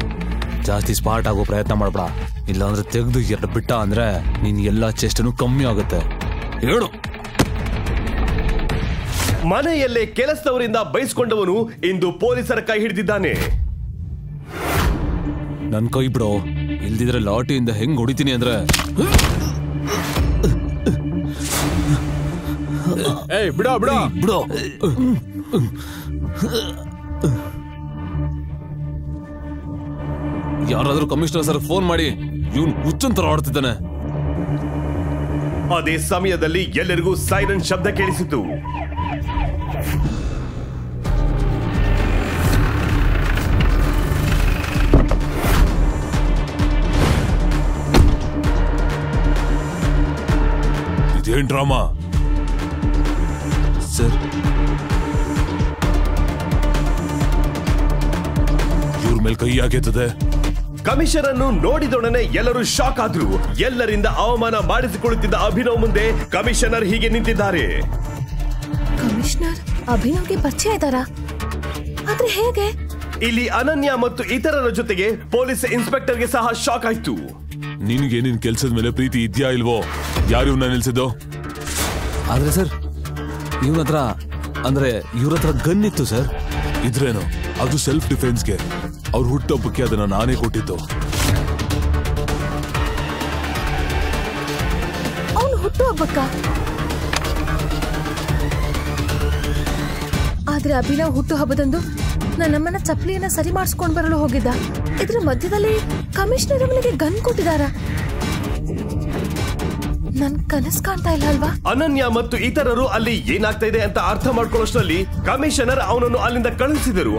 ಜಾಸ್ತಿ ಸ್ಮಾರ್ಟ್ ಆಗೋ ಪ್ರಯತ್ನ ಮಾಡಬೇಡ. ಇಲ್ಲಾಂದ್ರೆ ತೆಗೆದು ಎರಡು ಬಿಟ್ಟ ಅಂದ್ರೆ ನಿನ್ ಎಲ್ಲಾ ಚೇಷ್ಟನೂ ಕಮ್ಮಿ ಆಗುತ್ತೆ. ಹೇಳು. ಮನೆಯಲ್ಲೇ ಕೆಲಸದವರಿಂದ ಬಯಸ್ಕೊಂಡವನು ಇಂದು ಪೊಲೀಸರ ಕೈ ಹಿಡಿದಿದ್ದಾನೆ. ನನ್ ಕೈ ಬಿಡೋ, ಇಲ್ದಿದ್ರೆ ಲಾಟಿಯಿಂದ ಹೆಂಗ್ ಹೊಡಿತೀನಿ ಅಂದ್ರೆ. ಬಿಡೋ ಬಿಡೋ ಬಿಡೋ. ಯಾರಾದ್ರೂ ಕಮಿಷನರ್ ಸರ್ ಫೋನ್ ಮಾಡಿ, ಇವನ್ ಹುಚ್ಚಂತರ ಆಡ್ತಿದ್ದಾನೆ. ಅದೇ ಸಮಯದಲ್ಲಿ ಎಲ್ಲರಿಗೂ ಸೈರನ್ ಶಬ್ದ ಕೇಳಿಸಿತು. ಇದೇನ್ ಡ್ರಾಮಾ ಸರ್? ಇವ್ರ ಮೇಲೆ ಕೈ ಆಗೇತದೆ. ಕಮಿಷನರ್ ಅನ್ನು ನೋಡಿದೊಡನೆ ಎಲ್ಲರೂ ಶಾಕ್ ಆದ್ರು. ಎಲ್ಲರಿಂದ ಅವಮಾನ ಮಾಡಿಸಿಕೊಳ್ಳುತ್ತಿದ್ದ ಅಭಿನವ್ ಮುಂದೆ ಕಮಿಷನರ್ ಹೀಗೆ ನಿಂತಿದ್ದಾರೆ. ಕಮಿಷನರ್ ಅಭಿನವ್ಗೆ ಪರಿಚಯ ಇದ್ದಾರಾ? ಆದ್ರೆ ಹೇಗೆ? ಇಲ್ಲಿ ಅನನ್ಯ ಮತ್ತು ಇತರರ ಜೊತೆಗೆ ಪೊಲೀಸ್ ಇನ್ಸ್ಪೆಕ್ಟರ್ಗೆ ಸಹ ಶಾಕ್ ಆಯ್ತು. ನಿನ್ಗೆ ನಿನ್ ಕೆಲ್ಸದ ಮೇಲೆ ಪ್ರೀತಿ ಇದ್ಯಾ ಇಲ್ವೋ? ಯಾರು ಇವ್ನ ನಿಲ್ಸಿದ್ದು? ಆದ್ರೆ ಸರ್, ಇವನ ಹತ್ರ ಅಂದ್ರೆ ಇವ್ರ ಹತ್ರ ಗನ್ ಇತ್ತು ಸರ್. ಇದ್ರೇನು? ಅದು ಸೆಲ್ಫ್ ಡಿಫೆನ್ಸ್ಗೆ. ಅವ್ರ ಹುಟ್ಟೊಬ್ಬಕ್ಕೆ ಅದನ್ನ ನಾನೇ ಕೊಟ್ಟಿದ್ದು. ಅವನು ಹುಟ್ಟುಹಬ್ಬಕ್ಕ? ಆದ್ರೆ ಅಭಿನವ್ ಹುಟ್ಟುಹಬ್ಬದಂದು ನನ್ನಮ್ಮನ ಚಪ್ಪಲಿಯನ್ನ ಸರಿ ಮಾಡಿಸ್ಕೊಂಡ್ ಬರಲು ಹೋಗಿದ್ದ. ಇದ್ರ ಮಧ್ಯದಲ್ಲಿ ಕಮಿಷನರ್ ಅವನಿಗೆ ಗನ್ ಕೊಟ್ಟಿದಾರ. ನನ್ ಕನಸು ಕಾಣ್ತಾ ಇಲ್ಲ ಅಲ್ವಾ? ಅನನ್ಯ ಮತ್ತು ಇತರರು ಅಲ್ಲಿ ಏನಾಗ್ತಾ ಇದೆ ಅಂತ ಅರ್ಥ ಮಾಡ್ಕೊಳ್ಳೋಷ್ಟರಲ್ಲಿ ಕಮಿಷನರ್ ಅವನನ್ನು ಅಲ್ಲಿಂದ ಕಳುಹಿಸಿದರು.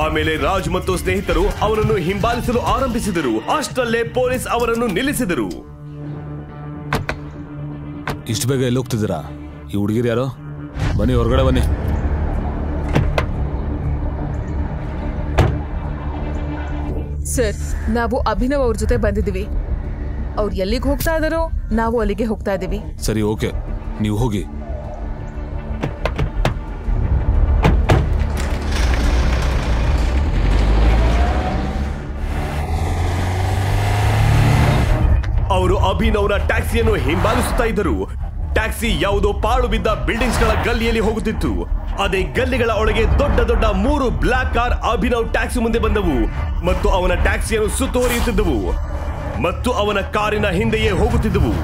ಆಮೇಲೆ ರಾಜ್ ಮತ್ತು ಸ್ನೇಹಿತರು ಅವನನ್ನು ಹಿಂಬಾಲಿಸಲು ಆರಂಭಿಸಿದರು. ಅಷ್ಟರಲ್ಲೇ ಪೊಲೀಸ್ ಅವರನ್ನು ನಿಲ್ಲಿಸಿದರು. ಇಷ್ಟು ಬೇಗ ಎಲ್ಲಿ ಹೋಗ್ತಿದ್ದೀರಾ? ಈ ಹುಡುಗಿರು ಯಾರೋ? ಬನ್ನಿ, ಹೊರಗಡೆ ಬನ್ನಿ. ಸರ್, ನಾವು ಅಭಿನವ್ ಅವ್ರ ಜೊತೆ ಬಂದಿದ್ದೀವಿ. ಅವ್ರು ಎಲ್ಲಿಗೆ ಹೋಗ್ತಾ ಇದಾರೋ ನಾವು ಅಲ್ಲಿಗೆ ಹೋಗ್ತಾ ಇದೀವಿ. ಸರಿ, ಓಕೆ, ನೀವು ಹೋಗಿ. ಅವರು ಅಭಿನವ್ನ ಟ್ಯಾಕ್ಸಿಯನ್ನು ಹಿಂಬಾಲಿಸುತ್ತಾ ಇದ್ದರು. ಟ್ಯಾಕ್ಸಿ ಯಾವುದೋ ಪಾಳು ಬಿದ್ದ ಬಿಲ್ಡಿಂಗ್ಸ್ ಗಳ ಗಲ್ಲಿಯಲ್ಲಿ ಹೋಗುತ್ತಿತ್ತು. ಅದೇ ಗಲ್ಲಿಗಳ ಒಳಗೆ ದೊಡ್ಡ ದೊಡ್ಡ 3 ಬ್ಲಾಕ್ ಕಾರ್ ಅಭಿನವ್ ಟ್ಯಾಕ್ಸಿ ಮುಂದೆ ಬಂದವು ಮತ್ತು ಅವನ ಟ್ಯಾಕ್ಸಿಯನ್ನು ಸುತ್ತುವರಿಯುತ್ತಿದ್ದವು ಮತ್ತು ಅವನ ಕಾರಿನ ಹಿಂದೆಯೇ ಹೋಗುತ್ತಿದ್ದವು.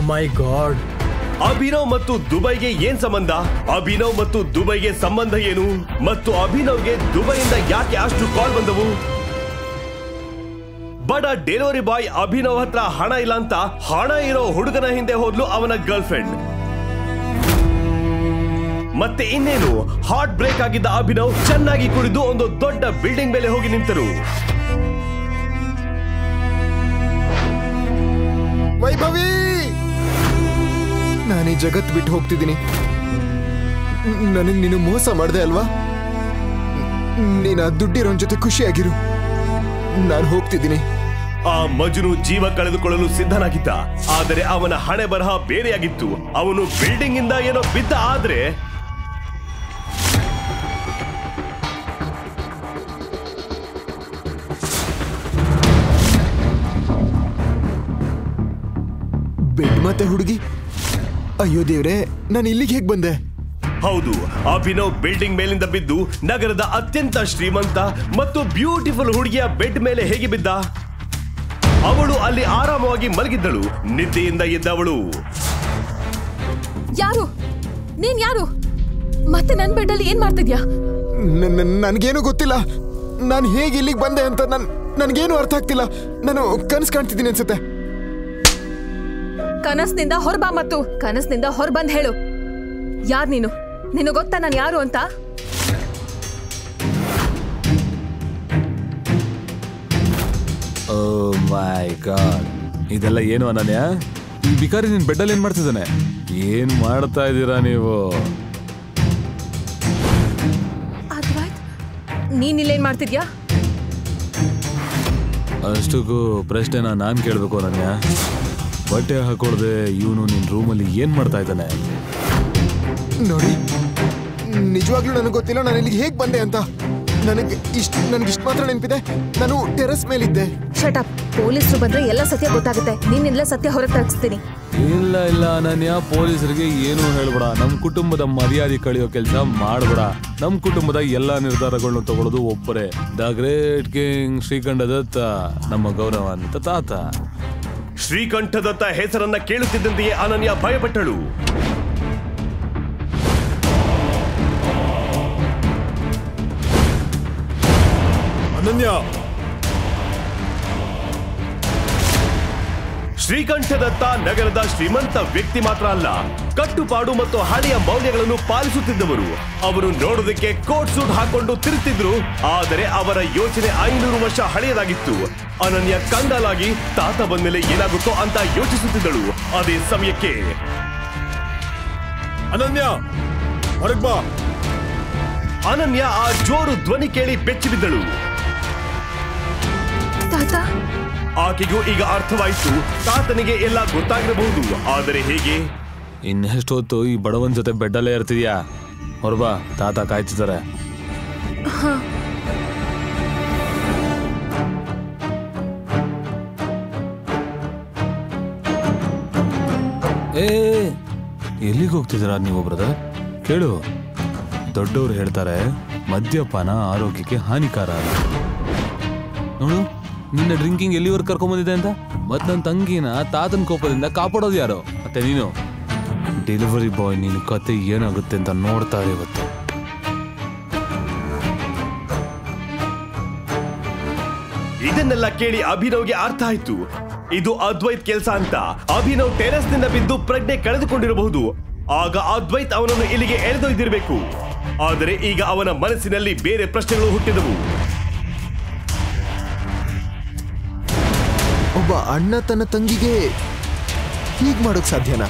ಮೈ ಗಾಡ್, ಅಭಿನವ್ ಮತ್ತು ದುಬೈಗೆ ಏನ್ ಸಂಬಂಧ? ಅಭಿನವ್ ಮತ್ತು ದುಬೈಗೆ ಸಂಬಂಧ ಏನು? ಮತ್ತು ಅಭಿನವ್ಗೆ ದುಬೈಯಿಂದ ಯಾಕೆ ಅಷ್ಟು ಕಾಲ್ ಬಂದವು? ಬಡ ಡೆಲಿವರಿ ಬಾಯ್ ಅಭಿನವ್ ಹತ್ರ ಹಣ ಇಲ್ಲ ಅಂತ ಹಣ ಇರೋ ಹುಡುಗನ ಹಿಂದೆ ಹೋದ್ಲು ಅವನ ಗರ್ಲ್ ಫ್ರೆಂಡ್. ಮತ್ತೆ ಇನ್ನೇನು, ಹಾರ್ಟ್ ಬ್ರೇಕ್ ಆಗಿದ್ದ ಅಭಿನವ್ ಚೆನ್ನಾಗಿ ಕುಡಿದು ಒಂದು ದೊಡ್ಡ ಬಿಲ್ಡಿಂಗ್ ಮೇಲೆ ಹೋಗಿ ನಿಂತರು. ವೈಭವಿ, ನಾನೀ ಜಗತ್ ಬಿಟ್ಟು ಹೋಗ್ತಿದ್ದೀನಿ. ನನಗೆ ನೀನು ಮೋಸ ಮಾಡ್ದೆ ಅಲ್ವಾ? ನೀನು ಆ ದುಡ್ಡಿರೋನ್ ಜೊತೆ ಖುಷಿಯಾಗಿರು. ನಾನು ಹೋಗ್ತಿದ್ದೀನಿ. ಆ ಮಜ್ನು ಜೀವ ಕಳೆದುಕೊಳ್ಳಲು ಸಿದ್ಧನಾಗಿದ್ದ. ಆದರೆ ಅವನ ಹಣೆ ಬರಹ ಬೇರೆಯಾಗಿತ್ತು. ಅವನು ಬಿಲ್ಡಿಂಗ್ ಇಂದ ಏನೋ ಬಿದ್ದ. ಆದ್ರೆ ಬೆಡ್ ಮತ್ತೆ ಹುಡುಗಿ. ಅಯ್ಯೋ ದೇವ್ರೆ, ನಾನು ಇಲ್ಲಿಗೆ ಹೇಗೆ ಬಂದೆ? ಹೌದು, ಅಭಿನವ್ ಬಿಲ್ಡಿಂಗ್ ಮೇಲಿಂದ ಬಿದ್ದು ನಗರದ ಅತ್ಯಂತ ಶ್ರೀಮಂತ ಮತ್ತು ಬ್ಯೂಟಿಫುಲ್ ಹುಡುಗಿಯ ಬೆಡ್ ಮೇಲೆ ಹೇಗೆ ಬಿದ್ದ? ಅವಳು ಅಲ್ಲಿ ಆರಾಮವಾಗಿ ಮಲಗಿದ್ದಳು. ನಿದ್ದೆಯಿಂದ ಎದ್ದವಳು. ಯಾರು ನೀನ್? ಯಾರು? ಮತ್ತೆ ನನ್ ಬೆಡ್ ಅಲ್ಲಿ ಏನ್ ಮಾಡ್ತಿದ್ಯಾ? ನನ್ಗೇನು ಗೊತ್ತಿಲ್ಲ. ನಾನು ಹೇಗೆ ಇಲ್ಲಿಗೆ ಬಂದೆ ಅಂತ ನನ್ಗೇನು ಅರ್ಥ ಆಗ್ತಿಲ್ಲ. ನಾನು ಕನಸು ಕಾಣ್ತಿದ್ದೀನಿ ಅನ್ಸುತ್ತೆ. ಕನಸ್ನಿಂದ ಹೊರಬಾ ಮತ್ತು ಕನಸ್ನಿಂದ ಹೊರಬಂದ್ ಹೇಳು. ಯಾರ್ ನೀನು? ನಿನಗೆ ಗೊತ್ತಾ ನಾನು ಯಾರು ಅಂತ? ಓ ಮೈ ಗಾಡ್, ಇದೆಲ್ಲ ಏನು ಅನನ್ಯ? ಈ ಬಿಕಾರಿ ನಿನ್ ಬೆಡ್ಡಲ್ಲಿ ಏನ್ ಮಾಡ್ತಿದ್ದಾನೆ? ಏನ್ ಮಾಡ್ತಾ ಇದ್ದೀರಾ ನೀವು? ಅದ್ವೈತ್, ನೀನ್ ಇಲ್ಲೇನ್ ಮಾಡ್ತಿದ್ಯಾ? ಅಷ್ಟಕ್ಕೂ ಪ್ರಶ್ನೆನ ನಾನ್ ಕೇಳ್ಬೇಕು ಅನನ್ಯ. ಬಟ್ಟೆ ಹಾಕೊಳ್ದೆ ಇವನು ನಿನ್ ರೂಮಲ್ಲಿ ಏನ್ ಮಾಡ್ತಾ ಇದ್ದಾನೆ? ನೋಡಿ, ನಿಜವಾಗ್ಲೂ ನನಗೆ ಗೊತ್ತಿಲ್ಲ ನಾನು ಇಲ್ಲಿಗೆ ಹೇಗ್ ಬಂದೆ ಅಂತ. ನನಗೆ ಇಷ್ಟು ಮಾತ್ರ ನೆನಪಿದೆ, ನಾನು ಟೆರೆಸ್ ಮೇಲಿದ್ದೆ. Shut up. ಪೊಲೀಸರು ಬಂದ್ರೆ ಎಲ್ಲ ಸತ್ಯ ಗೊತ್ತಾಗುತ್ತೆ. ನೀನೆಲ್ಲ ಸತ್ಯ ಹೊರಗೆ ತರಿಸ್ತೀನಿ. ಇಲ್ಲ ಇಲ್ಲ ಅನನ್ಯ, ಪೊಲೀಸರಿಗೆ ಏನು ಹೇಳ್ಬೇಡ. ನಮ್ ಕುಟುಂಬದ ಮರ್ಯಾದೆ ಕಳಿಯೋ ಕೆಲಸ ಮಾಡ್ಬೇಡ. ನಮ್ ಕುಟುಂಬದ ಎಲ್ಲಾ ನಿರ್ಧಾರಗಳನ್ನು ತಗೊಳ್ಳೋದು ಒಬ್ಬರೇ, ದ ಗ್ರೇಟ್ ಕಿಂಗ್ ಶ್ರೀಕಂಠ ದತ್ತ, ನಮ್ಮ ಗೌರವಾನ್ವಿತ ತಾತ. ಶ್ರೀಕಂಠ ದತ್ತ ಹೆಸರನ್ನ ಕೇಳುತ್ತಿದ್ದಂತೆಯೇ ಅನನ್ಯ ಭಯಪಟ್ಟಳು. ಅನನ್ಯ, ಶ್ರೀಕಂಠ ದತ್ತ ನಗರದ ಶ್ರೀಮಂತ ವ್ಯಕ್ತಿ ಮಾತ್ರ ಅಲ್ಲ, ಕಟ್ಟುಪಾಡು ಮತ್ತು ಹಳೆಯ ಮೌಲ್ಯಗಳನ್ನು ಪಾಲಿಸುತ್ತಿದ್ದವರು. ಅವರು ನೋಡೋದಕ್ಕೆ ಕೋಟ್ ಸೂಟ್ ಹಾಕೊಂಡು ತಿರುತ್ತಿದ್ರು, ಆದರೆ ಅವರ ಯೋಚನೆ 500 ವರ್ಷ ಹಳೆಯದಾಗಿತ್ತು. ಅನನ್ಯ ಕಂಗಾಲಾಗಿ ತಾತ ಬಂದ್ಮೇಲೆ ಏನಾಗುತ್ತೋ ಅಂತ ಯೋಚಿಸುತ್ತಿದ್ದಳು. ಅದೇ ಸಮಯಕ್ಕೆ ಅನನ್ಯ ಹೊರಗ್ ಬಾ. ಅನನ್ಯ ಆ ಜೋರು ಧ್ವನಿ ಕೇಳಿ ಬೆಚ್ಚಿ ಬಿದ್ದಳು. ತಾತ, ಆಕೆಗೂ ಈಗ ಅರ್ಥವಾಯಿತು, ತಾತನಿಗೆ ಎಲ್ಲ ಗೊತ್ತಾಗಿರಬಹುದು, ಆದರೆ ಹೇಗೆ? ಇನ್ನೆಷ್ಟೊತ್ತು ಈ ಬಡವನ್ ಜೊತೆ ಬೆಡ್ಡಲ್ಲೇ ಇರ್ತಿದ್ಯಾ? ಹೊರಬಾ, ತಾತ ಕಾಯ್ತಿದ್ದಾರೆ. ಎಲ್ಲಿಗೆ ಹೋಗ್ತಿದ್ದೀರಾ ನೀವು ಬ್ರದರ್? ಕೇಳು, ದೊಡ್ಡವರು ಹೇಳ್ತಾರೆ ಮದ್ಯಪಾನ ಆರೋಗ್ಯಕ್ಕೆ ಹಾನಿಕಾರ ಅಲ್ಲ. ನೋಡು, ನಿನ್ನ ಡ್ರಿಂಕಿಂಗ್ ಎಲ್ಲಿವರೆಗೆ ಕರ್ಕೊಂಬಂದಿದೆ ಅಂತ. ಮತ್ ನನ್ನ ತಂಗಿನ ತಾತನ ಕೋಪದಿಂದ ಕಾಪಾಡೋದು ಯಾರು? ಮತ್ತೆ ನೀನು ಡೆಲಿವರಿ ಬಾಯ್. ನೀನು ಕತೆ ಏನಾಗುತ್ತೆ ಅಂತ ನೋಡ್ತಾರೆ ಇವತ್ತು. ಇದನ್ನೆಲ್ಲ ಕೇಳಿ ಅಭಿನವ್ಗೆ ಅರ್ಥ ಆಯ್ತು, ಇದು ಅದ್ವೈತ್ ಕೆಲಸ ಅಂತ. ಅಭಿನವ್ ಟೆರೆಸ್ ನಿಂದ ಬಿದ್ದು ಪ್ರಜ್ಞೆ ಕಳೆದುಕೊಂಡಿರಬಹುದು. ಆಗ ಅದ್ವೈತ್ ಅವನನ್ನು ಇಲ್ಲಿಗೆ ಎಳೆದೊಯ್ದಿರಬೇಕು. ಆದರೆ ಈಗ ಅವನ ಮನಸ್ಸಿನಲ್ಲಿ ಬೇರೆ ಪ್ರಶ್ನೆಗಳು ಹುಟ್ಟಿದವು. ಒಬ್ಬ ಅಣ್ಣ ತನ್ನ ತಂಗಿಗೆ ಹೀಗ್ ಮಾಡೋಕ್ ಸಾಧ್ಯನಾ?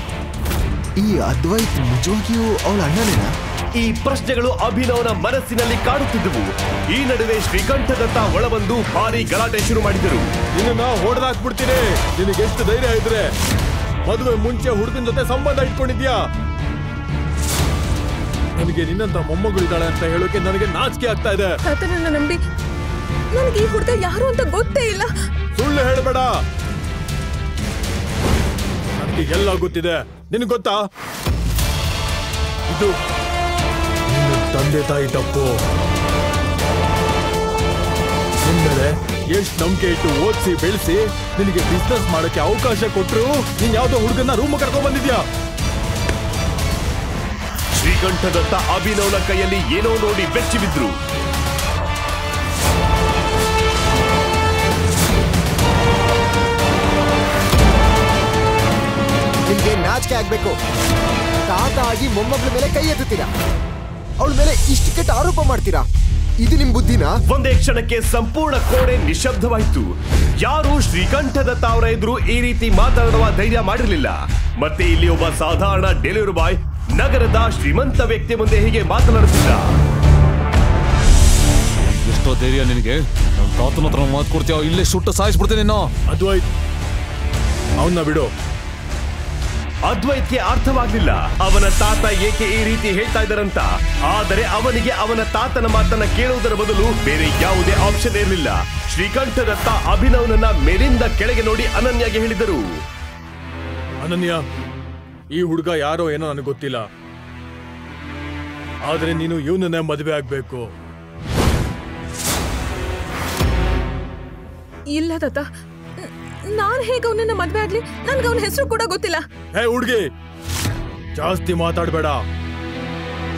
ಈ ಅದ್ವೈತ್ ನಿಜವಾಗಿಯೂ ಅವಳ ಅಣ್ಣನೇನಾ? ಈ ಪ್ರಶ್ನೆಗಳು ಅಭಿನವನ ಮನಸ್ಸಿನಲ್ಲಿ ಕಾಡುತ್ತಿದ್ದವು. ಈ ನಡುವೆ ಶ್ರೀಕಂಠ ದತ್ತ ಒಳಬಂದು ಭಾರಿ ಗಲಾಟೆ ಶುರು ಮಾಡಿದರು. ನಿನ್ನ ಹೊಡೆದಾಕ್ಬಿಡ್ತೀನಿ. ನಿನಗೆ ಎಷ್ಟು ಧೈರ್ಯ ಇದ್ರೆ ಮದುವೆ ಮುಂಚೆ ಹುಡುಗನ ಜೊತೆ ಸಂಬಂಧ ಇಟ್ಕೊಂಡಿದ್ಯಾ? ನನಗೆ ನಿನ್ನಂತ ಮೊಮ್ಮಗಳಿದ್ದಾಳೆ ಅಂತ ಹೇಳೋಕೆ ನನಗೆ ನಾಚಿಕೆ ಆಗ್ತಾ ಇದೆ. ತಾತ, ನನ್ನ ನಂಬಿ. ನನಗೆ ಈ ಹುಡುಗ ಯಾರು ಅಂತ ಗೊತ್ತೇ ಇಲ್ಲ. ಸುಳ್ಳು ಹೇಳಬೇಡ, ನನಗೆ ಎಲ್ಲ ಗೊತ್ತಿದೆ. ನಿನಗೆ ಗೊತ್ತಾ, ಇದು ನಿನ್ನ ತಂದೆ ತಾಯಿ ತಪ್ಪು. ನಿನ್ಮೇಲೆ ಎಷ್ಟು ನಂಬಿಕೆ ಇಟ್ಟು ಓದಿಸಿ ಬೆಳೆಸಿ ನಿನಗೆ ಬಿಸ್ನೆಸ್ ಮಾಡಕ್ಕೆ ಅವಕಾಶ ಕೊಟ್ಟರು ನೀನ್ ಯಾವ್ದೋ ಹುಡುಗನ ರೂಮ್ ಕರ್ಕೊಂಡ್ ಬಂದಿದ್ಯಾ? ಶ್ರೀಕಂಠ ದತ್ತ ಅಭಿನವ್ನ ಕೈಯಲ್ಲಿ ಏನೋ ನೋಡಿ ಬೆಚ್ಚಿ ಬಿದ್ರು. ನಿಮ್ಗೆ ನಾಚಿಕೆ ಆಗ್ಬೇಕು. ತಾತ ಆಗಿ ಮೊಮ್ಮಗಳ ಮೇಲೆ ಕೈ ಎತ್ತುತ್ತೀರಾ, ಅವಳ ಮೇಲೆ ಇಷ್ಟು ಕೆಟ್ಟ ಆರೋಪ ಮಾಡ್ತೀರಾ. ಇದು ನಿಮ್ ಬುದ್ಧಿನಾ? ಒಂದೇ ಕ್ಷಣಕ್ಕೆ ಸಂಪೂರ್ಣ ಕೋಣೆ ನಿಶಬ್ದವಾಯಿತು. ಯಾರು ಶ್ರೀಕಂಠ ದತ್ತ ಅವರ ಎದುರು ಈ ರೀತಿ ಮಾತನಾಡುವ ಧೈರ್ಯ ಮಾಡಿರಲಿಲ್ಲ. ಮತ್ತೆ ಇಲ್ಲಿ ಒಬ್ಬ ಸಾಧಾರಣ ಡೆಲಿವರಿ ಬಾಯ್ ನಗರದ ಶ್ರೀಮಂತ ವ್ಯಕ್ತಿ ಮುಂದೆ ಹೀಗೆ ಮಾತನಾಡುತ್ತಿದ್ದ. ಎಷ್ಟೋ ಧೈರ್ಯ ನಿನಗೆ? ನನ್ನ ತಾತನ ಹತ್ರ ಮಾತು ಕೊಡ್ತೀಯ? ಇಲ್ಲೇ ಸುಟ್ಟು ಸಾಯಿಸ್ಬಿಡ್ತೇನೆ ನಾನು. ಅದ್ವೈತ್, ಅವನ್ನ ಬಿಡು. ಅದ್ವೈತ್ಗೆ ಅರ್ಥವಾಗ್ಲಿಲ್ಲ ಅವನ ತಾತ ಏಕೆ ಈ ರೀತಿ ಹೇಳ್ತಾ ಇದ್ದಾರಂತ. ಆದರೆ ಅವನಿಗೆ ಅವನ ತಾತನ ಮಾತನ್ನ ಕೇಳುವುದರ ಬದಲು ಬೇರೆ ಯಾವುದೇ ಆಪ್ಷನ್ ಇರಲಿಲ್ಲ. ಶ್ರೀಕಂಠ ದತ್ತ ಅಭಿನವ್ನನ್ನ ಮೇಲಿಂದ ಕೆಳಗೆ ನೋಡಿ ಅನನ್ಯಗೆ ಹೇಳಿದರು, ಅನನ್ಯ, ಈ ಹುಡುಗ ಯಾರೋ ಏನೋ ನನಗೆ ಗೊತ್ತಿಲ್ಲ, ಆದ್ರೆ ನೀನು ಇವನನ್ನೇ ಮದುವೆ ಆಗ್ಬೇಕು. ಇಲ್ಲ ತಾತ, ನಾನ್ ಹೇಗೆ ಅವನನ್ನ ಮದ್ವೆ ಆಗ್ಲಿ? ನನ್ಗೆ ಅವನ ಹೆಸರು ಕೂಡ ಗೊತ್ತಿಲ್ಲ. ಹೇ ಹುಡುಗಿ, ಜಾಸ್ತಿ ಮಾತಾಡಬೇಡ.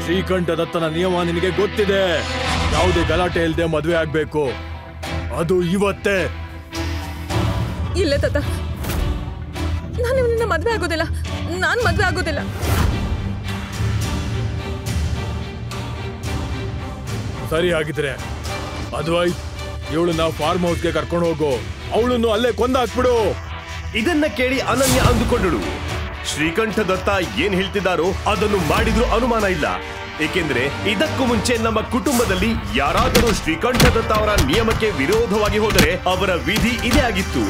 ಶ್ರೀಕಂಠ ದತ್ತನ ನಿಯಮ ನಿನಗೆ ಗೊತ್ತಿದೆ. ಯಾವುದೇ ಗಲಾಟೆ ಇಲ್ಲದೆ ಮದುವೆ ಆಗ್ಬೇಕು, ಅದು ಇವತ್ತೇ. ಇಲ್ಲ ತಾತ, ನಾನು ಇವನನ್ನ ಮದ್ವೆ ಆಗೋದಿಲ್ಲ. ನಾನ್ ಮದ್ವೆ ಆಗೋದಿಲ್ಲ. ಸರಿ ಆಗಿದ್ರೆ ಅದ್ವೈತ್, ಇವಳನ್ನ ಫಾರ್ಮ್ ಹೌಸ್ಗೆ ಕರ್ಕೊಂಡು ಹೋಗು. ಅವಳನ್ನು ಅಲ್ಲೇ ಕೊಂದಾಕ್ಬಿಡು. ಇದನ್ನ ಕೇಳಿ ಅನನ್ಯ ಅಂದುಕೊಂಡಳು, ಶ್ರೀಕಂಠ ದತ್ತ ಏನ್ ಹೇಳ್ತಿದ್ದಾರೋ ಅದನ್ನು ಮಾಡಿದ್ರು ಅನುಮಾನ ಇಲ್ಲ. ಏಕೆಂದ್ರೆ ಇದಕ್ಕೂ ಮುಂಚೆ ನಮ್ಮ ಕುಟುಂಬದಲ್ಲಿ ಯಾರಾದರೂ ಶ್ರೀಕಂಠ ದತ್ತ ಅವರ ನಿಯಮಕ್ಕೆ ವಿರೋಧವಾಗಿ ಹೋದರೆ ಅವರ ವಿಧಿ ಇದೇ ಆಗಿತ್ತು.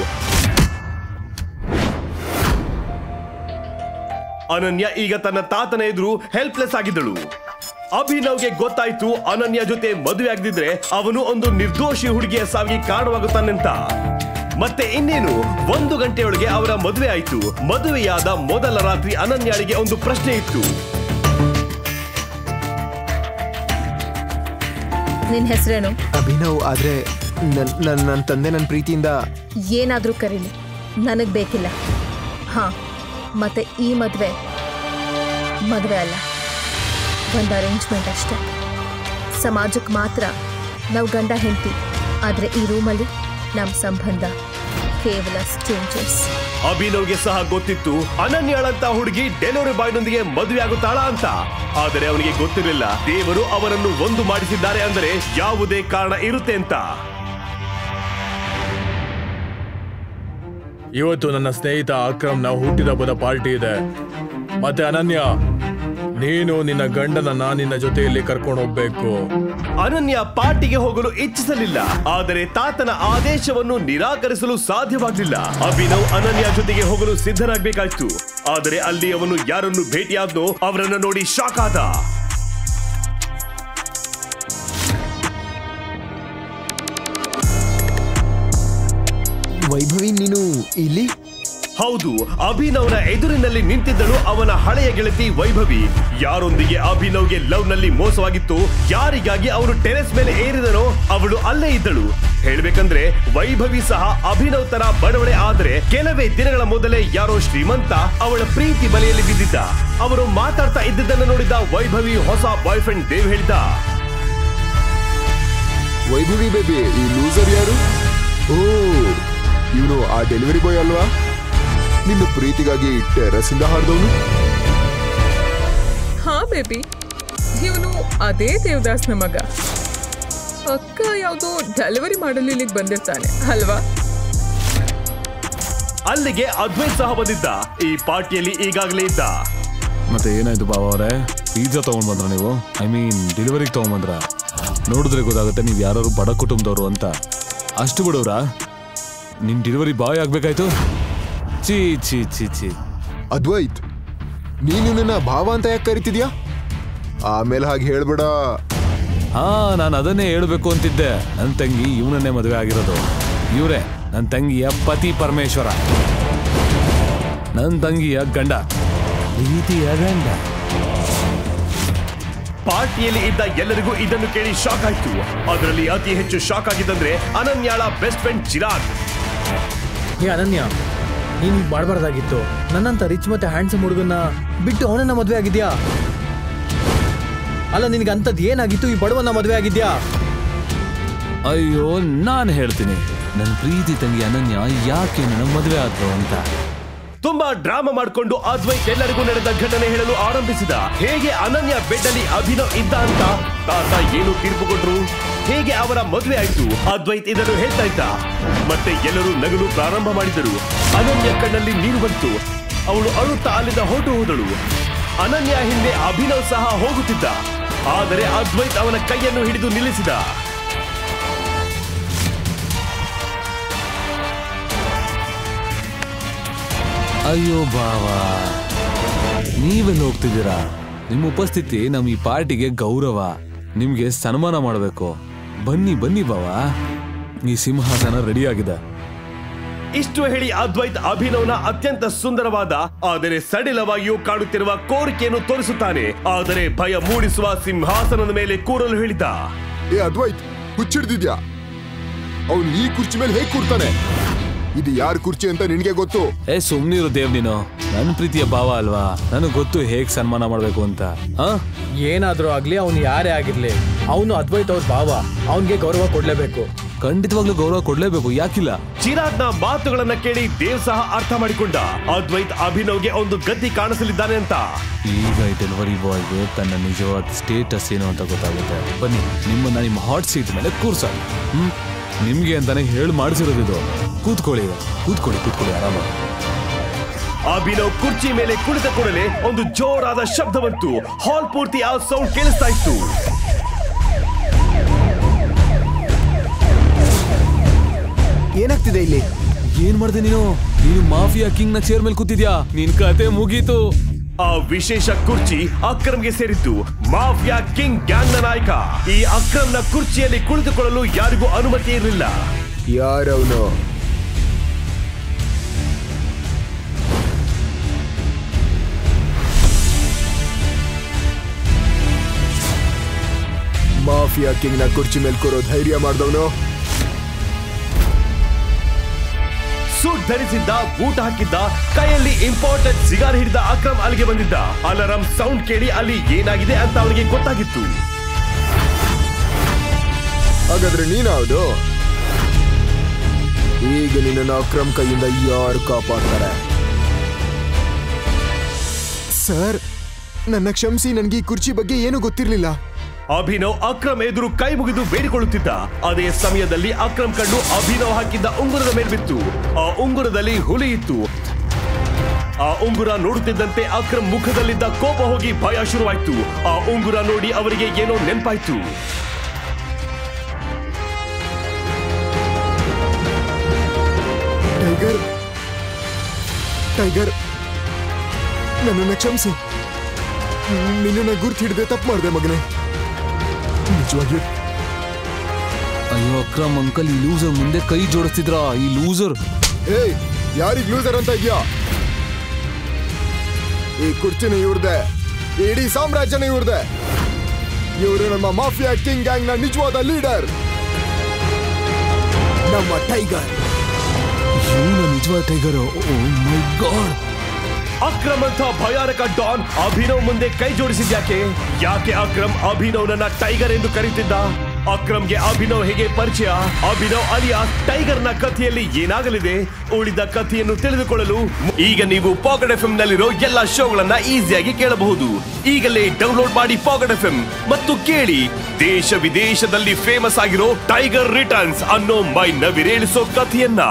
ಅನನ್ಯ ಈಗ ತನ್ನ ತಾತನ ಎದುರು ಹೆಲ್ಪ್ಲೆಸ್ ಆಗಿದ್ದಳು. ಅಭಿನವ್ಗೆ ಗೊತ್ತಾಯ್ತು ಅನನ್ಯ ಜೊತೆ ಮದುವೆ ಆಗದಿದ್ರೆ ಅವನು ಒಂದು ನಿರ್ದೋಷಿ ಹುಡುಗಿಯ ಸಾವಿಗೆ ಕಾರಣವಾಗುತ್ತಾನೆಂತ. ಮತ್ತೆ ಇನ್ನೇನು 1 ಗಂಟೆಯೊಳಗೆ ಅವರ ಮದುವೆ ಆಯ್ತು. ಮದುವೆಯಾದ ಮೊದಲ ರಾತ್ರಿ ಅನನ್ಯಾಳಿಗೆ ಒಂದು ಪ್ರಶ್ನೆ ಇತ್ತು. ನಿನ್ ಹೆಸರೇನು? ಅಭಿನವ್. ಆದ್ರೆ ನನ್ನ ತಂದೆ ನನ್ನ ಪ್ರೀತಿಯಿಂದ ಏನಾದ್ರೂ ಕರೀಲಿ, ನನಗ್ ಬೇಕಿಲ್ಲ. ಹಾ, ಮತ್ತೆ ಈ ಮದ್ವೆ ಅಲ್ಲ, ಒಂದು ಅರೇಂಜ್ಮೆಂಟ್ ಅಷ್ಟೇ. ಸಮಾಜಕ್ಕೆ ಮಾತ್ರ ನಾವು ಗಂಡ ಹೆಂಡತಿ, ಆದ್ರೆ ಈ ರೂಮಲ್ಲಿ ನಮ್ಮ ಸಂಬಂಧ ಕೇವಲ ಸ್ಟ್ರೇಂಜರ್ಸ್. ಅಭಿನವ್ಗೆ ಸಹ ಗೊತ್ತಿತ್ತು ಅನನ್ಯಾಳಂತ ಹುಡುಗಿ ಡೆಲಿವರಿ ಬಾಯ್ನೊಂದಿಗೆ ಮದುವೆ ಆಗುತ್ತಾಳ ಅಂತ. ಆದರೆ ಅವನಿಗೆ ಗೊತ್ತಿರಲಿಲ್ಲ ದೇವರು ಅವರನ್ನು ಒಂದು ಮಾಡಿಸಿದ್ದಾರೆ ಅಂದರೆ ಯಾವುದೇ ಕಾರಣ ಇರುತ್ತೆ ಅಂತ. ಇವತ್ತು ನನ್ನ ಸ್ನೇಹಿತ ಅಕ್ರಮ್ನ ಹುಟ್ಟಿದಬ್ಬದ ಪಾರ್ಟಿ ಇದೆ. ಮತ್ತೆ ಅನನ್ಯ, ನೀನು ನಿನ್ನ ಗಂಡನನ್ನ ನಿನ್ನ ಜೊತೆಯಲ್ಲಿ ಕರ್ಕೊಂಡು ಹೋಗ್ಬೇಕು. ಅನನ್ಯ ಪಾರ್ಟಿಗೆ ಹೋಗಲು ಇಚ್ಛಿಸಲಿಲ್ಲ, ಆದರೆ ತಾತನ ಆದೇಶವನ್ನು ನಿರಾಕರಿಸಲು ಸಾಧ್ಯವಾಗಲಿಲ್ಲ. ಅಭಿನವ್ ಅನನ್ಯ ಜೊತೆಗೆ ಹೋಗಲು ಸಿದ್ಧನಾಗಬೇಕಾಯ್ತು. ಆದರೆ ಅಲ್ಲಿ ಅವನು ಯಾರನ್ನು ಭೇಟಿಯಾದ್ನೋ ಅವರನ್ನು ನೋಡಿ ಶಾಕ್ ಆದ. ವೈಭವಿ, ನೀನು ಇಲ್ಲಿ? ಹೌದು, ಅಭಿನವ್ನ ಎದುರಿನಲ್ಲಿ ನಿಂತಿದ್ದಳು ಅವನ ಹಳೆಯ ಗೆಳತಿ ವೈಭವಿ. ಯಾರೊಂದಿಗೆ ಅಭಿನವ್ಗೆ ಲವ್ ನಲ್ಲಿ ಮೋಸವಾಗಿತ್ತು, ಯಾರಿಗಾಗಿ ಅವನು ಟೆರೆಸ್ ಮೇಲೆ ಏರಿದನೋ ಅವಳು ಅಲ್ಲೇ ಇದ್ದಳು. ಹೇಳ್ಬೇಕಂದ್ರೆ ವೈಭವಿ ಸಹ ಅಭಿನವ್ ತರ ಬಡವಳೆ. ಆದರೆ ಕೆಲವೇ ದಿನಗಳ ಮೊದಲೇ ಯಾರೋ ಶ್ರೀಮಂತ ಅವಳ ಪ್ರೀತಿ ಬಲೆಯಲ್ಲಿ ಬಿದ್ದಿದ್ದ. ಅವರು ಮಾತಾಡ್ತಾ ಇದ್ದಿದ್ದನ್ನು ನೋಡಿದ ವೈಭವಿ ಹೊಸ ಬಾಯ್ ಫ್ರೆಂಡ್ ದೇವ್ ಹೇಳಿದ, ವೈಭವಿ ಬೇಬಿ, ಈ ಲೂಸರ್ ಯಾರು? ಓ, ಇವನು ಆ ಡೆಲಿವರಿ ಬಾಯ್ ಅಲ್ವಾ? ನಿನ್ನ ಪ್ರೀತಿಗಾಗಿ ಟೆರೆಸ್ ಇಂದ ಹಾರ್ದವನು? ಹಾ ಬೇಬಿ, ಇವನು ಅದೇ ದೇವದಾಸ್ನ ಮಗ. ಅಕ್ಕ ಯಾವುದೋ ಡೆಲಿವರಿ ಮಾಡಲು ಇಲ್ಲಿಗೆ ಬಂದಿರ್ತಾನೆ ಅಲ್ವಾ? ಅಲ್ಲಿಗೆ ಅದ್ವೈತ್ ಸಹ ಬಂದಿದ್ದ. ಈ ಪಾರ್ಟಿಯಲ್ಲಿ ಈಗಾಗಲೇ ಇದ್ದ. ಮತ್ತೆ ಏನಾಯ್ತು ಬಾವ ಅವರೇ, ಪಿಜ್ಜಾ ತಗೊಂಡ್ ಬಂದ್ರ ನೀವು? ಐ ಮೀನ್ ಡೆಲಿವರಿಗೆ ತಗೊಂಡ್ಬಂದ್ರ? ನೋಡಿದ್ರೆ ಗೊತ್ತಾಗುತ್ತೆ ನೀವು ಯಾರು ಬಡ ಕುಟುಂಬದವರು ಅಂತ. ಅಷ್ಟು ಬಿಡೋರಾ? ನಿನ್ ಡೆಲಿವರಿ ಬಾಯ್ ಆಗ್ಬೇಕಾಯ್ತು? ಚೀ ಚೀ ಚೀ ಚೀ. ಅದ್ವೈತ್, ನೀನು ನನ್ನ ಭಾವ ಅಂತ ಯಾಕೆ ಕರಿತಿದ್ಯಾ? ಆಮೇಲೆ ಹಾಗೆ ಹೇಳ್ಬೇಡ. ಹಾ, ನಾನು ಅದನ್ನೇ ಹೇಳ್ಬೇಕು ಅಂತಿದ್ದೆ. ನನ್ನ ತಂಗಿ ಇವನನ್ನೇ ಮದುವೆ ಆಗಿರೋದು. ಇವರೇ ನನ್ನ ತಂಗಿಯ ಪತಿ ಪರಮೇಶ್ವರ, ನನ್ನ ತಂಗಿಯ ಗಂಡ, ಪ್ರೀತಿಯ ಗಂಡ. ಪಾರ್ಟಿಯಲ್ಲಿ ಇದ್ದ ಎಲ್ಲರಿಗೂ ಇದನ್ನು ಕೇಳಿ ಶಾಕ್ ಆಯ್ತು. ಅದರಲ್ಲಿ ಅತಿ ಹೆಚ್ಚು ಶಾಕ್ ಆಗಿದ್ದಂದ್ರೆ ಅನನ್ಯಾಳ ಬೆಸ್ಟ್ ಫ್ರೆಂಡ್ ಚಿರಾಗ್. ಹೇ ಅನನ್ಯ, ನೀನ್ ಮಾಡಬಾರ್ದಾಗಿತ್ತು. ನನ್ನಂತ ರಿಚ್ ಮತ್ತೆ ಹ್ಯಾಂಡ್ಸಮ್ ಹುಡುಗನ್ನ ಬಿಟ್ಟು ಅವನನ್ನ ಮದುವೆ ಆಗಿದ್ಯಾ? ಅಲ್ಲ, ನಿನ್ಗೆ ಅಂತದ್ ಏನಾಗಿತ್ತು ಈ ಬಡವನ್ನ ಮದುವೆ ಆಗಿದ್ಯಾ? ಅಯ್ಯೋ, ನಾನು ಹೇಳ್ತೀನಿ ನನ್ನ ಪ್ರೀತಿ ತಂಗಿ ಅನನ್ಯ ಯಾಕೆ ನನ್ನ ಮದುವೆ ಆದ್ರು ಅಂತ. ತುಂಬಾ ಡ್ರಾಮಾ ಮಾಡಿಕೊಂಡು ಅದ್ವೈತ್ ಎಲ್ಲರಿಗೂ ನಡೆದ ಘಟನೆ ಹೇಳಲು ಆರಂಭಿಸಿದ. ಹೇಗೆ ಅನನ್ಯ ಬೆಡ್ ಅಲ್ಲಿ ಅಭಿನವ್ ಇದ್ದ ಅಂತ, ತಾತ ಏನು ತೀರ್ಪು ಕೊಟ್ರು, ಹೇಗೆ ಅವರ ಮದುವೆ ಆಯ್ತು. ಅದ್ವೈತ್ ಇದನ್ನು ಹೇಳ್ತಾ ಇದ್ದ. ಮತ್ತೆ ಎಲ್ಲರೂ ನಗಲು ಪ್ರಾರಂಭ ಮಾಡಿದರು. ಅನನ್ಯ ಕಣ್ಣಲ್ಲಿ ನೀರು ಬಂತು. ಅವಳು ಅಳುತ್ತಾ ಅಲ್ಲಿಂದ ಹೊರಟು ಹೋದಳು. ಅನನ್ಯ ಹಿಂದೆ ಅಭಿನವ್ ಸಹ ಹೋಗುತ್ತಿದ್ದ. ಆದರೆ ಅದ್ವೈತ್ ಅವನ ಕೈಯನ್ನು ಹಿಡಿದು ನಿಲ್ಲಿಸಿದ. ಅಯ್ಯೋ ಬಾವ, ನೀವೆಲ್ಲ ಹೋಗ್ತಿದ್ದೀರಾ? ನಿಮ್ಮ ಉಪಸ್ಥಿತಿ ನಮ್ ಈ ಪಾರ್ಟಿಗೆ ಗೌರವ. ನಿಮ್ಗೆ ಸನ್ಮಾನ ಮಾಡಬೇಕು. ಬನ್ನಿ ಬನ್ನಿ ಬಾವ, ಈ ಸಿಂಹಾಸನ ರೆಡಿ ಆಗಿದೆ. ಇಷ್ಟು ಹೇಳಿ ಅದ್ವೈತ್ ಅಭಿನವ್ನ ಅತ್ಯಂತ ಸುಂದರವಾದ ಆದರೆ ಸಡಿಲವಾಗಿಯೂ ಕಾಣುತ್ತಿರುವ ಕೋರಿಕೆಯನ್ನು ತೋರಿಸುತ್ತಾನೆ. ಆದರೆ ಭಯ ಮೂಡಿಸುವ ಸಿಂಹಾಸನದ ಮೇಲೆ ಕೂರಲು ಹೇಳಿದ. ಏ ಅದ್ವೈತ್, ಹುಚ್ಚಿಡ್ದಿದ್ಯಾ? ಅವನು ಈ ಕುರ್ಚಿ ಮೇಲೆ ಹೇಗೆ ಕೂರ್ತಾನೆ? ಇದು ಯಾರ ಕುರ್ಚಿ ಅಂತ ನಿನಗೆ ಗೊತ್ತು? ಸುಮ್ನಿರು ದೇವ್, ನೀನು ನನ್ನ ಪ್ರೀತಿಯ ಭಾವ ಅಲ್ವಾ? ನನಗೆ ಗೊತ್ತು ಹೇಗ್ ಸನ್ಮಾನ ಮಾಡ್ಬೇಕು ಅಂತ. ಏನಾದ್ರೂ ಆಗ್ಲಿ, ಅವನು ಯಾರೇ ಆಗಿರ್ಲಿ, ಅವನು ಅದ್ವೈತ್ ಅವ್ರ ಭಾವ. ಅವನ್ಗೆ ಗೌರವ ಕೊಡ್ಲೇಬೇಕು. ಖಂಡಿತವಾಗ್ಲೂ ಗೌರವ ಕೊಡ್ಲೇಬೇಕು, ಯಾಕಿಲ್ಲ? ಚಿರಾಗ್ನ ಮಾತುಗಳನ್ನ ಕೇಳಿ ದೇವ್ ಸಹ ಅರ್ಥ ಮಾಡಿಕೊಂಡ. ಅದ್ವೈತ್ ಅಭಿನವ್ಗೆ ಒಂದು ಗತಿ ಕಾಣಿಸಲಿದ್ದಾನೆ ಅಂತ. ಈಗ ಈ ಡೆಲಿವರಿ ಬಾಯ್ಗೆ ತನ್ನ ನಿಜವಾದ ಸ್ಟೇಟಸ್ ಏನು ಅಂತ ಗೊತ್ತಾಗುತ್ತೆ. ಬನ್ನಿ, ನಿಮ್ಮನ್ನ ನಿಮ್ಮ ಹಾಟ್ ಸೀಟ್ ಮೇಲೆ ಕೂರ್ಸ. ನಿಮ್ಗೆ ಅಂತಾನೆ ಹೇಳಿ ಮಾಡಿಸಿರೋದು. ಕೂತ್ಕೊಳ್ಳಿ ಕೂತ್ಕೊಳ್ಳಿ ಕೂತ್ಕೊಳ್ಳಿ ಆರಾಮಾಗಿ. ಅಭಿನವ್ ಕುರ್ಚಿ ಮೇಲೆ ಕುಳಿತ ಕೂಡಲೇ ಒಂದು ಜೋರಾದ ಶಬ್ದ ಬಂತು. ಹಾಲ್ ಪೂರ್ತಿ ಆ ಸೌಂಡ್ ಕೇಳಿಸ್ತಾ ಇತ್ತು. ಏನಾಗ್ತಿದೆ ಇಲ್ಲಿ? ಏನ್ ಮಾಡ್ದೆ ನೀನು? ನೀನು ಮಾಫಿಯಾ ಕಿಂಗ್ ನ ಚೇರ್ ಮೇಲೆ ಕೂತಿದ್ಯಾ? ನಿನ್ ಕತೆ ಮುಗೀತು. ಆ ವಿಶೇಷ ಕುರ್ಚಿ ಅಕ್ರಮ್ಗೆ ಸೇರಿತ್ತು. ಮಾಫಿಯಾ ಕಿಂಗ್ ಗ್ಯಾಂಗ್ ನ ನಾಯಕ ಈ ಅಕ್ರಮ್ನ ಕುರ್ಚಿಯಲ್ಲಿ ಕುಳಿತುಕೊಳ್ಳಲು ಯಾರಿಗೂ ಅನುಮತಿ ಇರಲಿಲ್ಲ. ಯಾರವನು? ಮಾಫಿಯಾ ಕಿಂಗ್ ನ ಕುರ್ಚಿ ಮೇಲೆ ಕೂರೋ ಧೈರ್ಯ ಮಾಡಿದವನು? ಸೂಟ್ ಧರಿಸಿದ್ದ, ಬೂಟ್ ಹಾಕಿದ್ದ, ಕೈಯಲ್ಲಿ ಇಂಪಾರ್ಟೆಂಟ್ ಸಿಗಾರ್ ಹಿಡಿದ ಅಕ್ರಮ್ ಅಲ್ಲಿಗೆ ಬಂದಿದ್ದ. ಅಲಾರಂ ಸೌಂಡ್ ಕೇಳಿ ಅಲ್ಲಿ ಏನಾಗಿದೆ ಅಂತ ಅವನಿಗೆ ಗೊತ್ತಾಗಿತ್ತು. ಹಾಗಾದ್ರೆ ನೀನಾವುದು? ಈಗ ನಿನ್ನ ಅಕ್ರಮ್ ಕೈಯಿಂದ ಯಾರು ಕಾಪಾಡ್ತಾರೆ? ಸರ್, ನನ್ನ ಕ್ಷಮಿಸಿ, ನನಗೆ ಈ ಕುರ್ಚಿ ಬಗ್ಗೆ ಏನು ಗೊತ್ತಿರಲಿಲ್ಲ. ಅಭಿನವ್ ಅಕ್ರಮ್ ಎದುರು ಕೈ ಮುಗಿದು ಬೇಡಿಕೊಳ್ಳುತ್ತಿದ್ದ. ಅದೇ ಸಮಯದಲ್ಲಿ ಅಕ್ರಮ್ ಕಣ್ಣು ಅಭಿನವ್ ಹಾಕಿದ್ದ ಉಂಗುರದ ಮೇಲೆ ಬಿತ್ತು. ಆ ಉಂಗುರದಲ್ಲಿ ಹುಲಿ ಇತ್ತು. ಆ ಉಂಗುರ ನೋಡುತ್ತಿದ್ದಂತೆ ಅಕ್ರಮ್ ಮುಖದಲ್ಲಿದ್ದ ಕೋಪ ಹೋಗಿ ಭಯ ಶುರುವಾಯ್ತು. ಆ ಉಂಗುರ ನೋಡಿ ಅವರಿಗೆ ಏನೋ ನೆನಪಾಯ್ತು. ಟೈಗರ್, ಟೈಗರ್, ನನ್ನನ್ನು ಕ್ಷಮಿಸು. ನಿನ್ನನ್ನು ಗುರ್ತು ಹಿಡಿದೆ ತಪ್ಪು ಮಾಡಿದೆ ಮಗನೇ. ನಿಜವಾಗಿಯೂ. ಅಯ್ಯೋ ಅಕ್ರಮ್ ಅಂಕಲ್, ಈ ಲೂಸರ್ ಮುಂದೆ ಕೈ ಜೋಡಿಸ್ತಿದ್ರ? ಈ ಲೂಸರ್. ಏಯ್, ಯಾರಿಗ್ ಲೂಸರ್ ಅಂತ ಇದ್ಯಾ? ಈ ಕುರ್ಚಿನ ಇವ್ರದೆ, ಇಡೀ ಸಾಮ್ರಾಜ್ಯನ ಇವ್ರದೆ. ಇವರು ನಮ್ಮ ಮಾಫಿಯಾ ಕಿಂಗ್ ಗ್ಯಾಂಗ್ ನ ನಿಜವಾದ ಲೀಡರ್, ನಮ್ಮ ಟೈಗರ್. ಇವನು ನಿಜವಾದ ಟೈಗರ್. ಓ ಮೈ ಗಾಡ್. ಅಕ್ರಮ್ ಅಂತ ಭಯಾನಕ ಡಾನ್ ಅಭಿನವ್ ಮುಂದೆ ಕೈ ಜೋಡಿಸಿದ್ಯಾಕೆ? ಯಾಕೆ ಅಕ್ರಮ್ ಅಭಿನವ್ನನ್ನ ಟೈಗರ್ ಎಂದು ಕರೀತಿದ್ದ? ಅಕ್ರಮ್ಗೆ ಅಭಿನವ್ ಹೇಗೆ ಪರಿಚಯ? ಅಭಿನವ್ ಅಲಿಯಾಸ್ ಟೈಗರ್ ನ ಕಥೆಯಲ್ಲಿ ಏನಾಗಲಿದೆ? ಉಳಿದ ಕಥೆಯನ್ನು ತಿಳಿದುಕೊಳ್ಳಲು ಈಗ ನೀವು ಪಾಕೆಟ್ ಎಫ್ಎಂ ನಲ್ಲಿರೋ ಎಲ್ಲಾ ಶೋಗಳನ್ನ ಈಸಿಯಾಗಿ ಕೇಳಬಹುದು. ಈಗಲೇ ಡೌನ್ಲೋಡ್ ಮಾಡಿ ಪಾಕೆಟ್ ಎಫ್ಎಂ ಮತ್ತು ಕೇಳಿ ದೇಶ ವಿದೇಶದಲ್ಲಿ ಫೇಮಸ್ ಆಗಿರೋ ಟೈಗರ್ ರಿಟರ್ನ್ಸ್ ಅನ್ನೋ ಮೈ ನವಿರೇಳಿಸೋ ಕಥೆಯನ್ನ.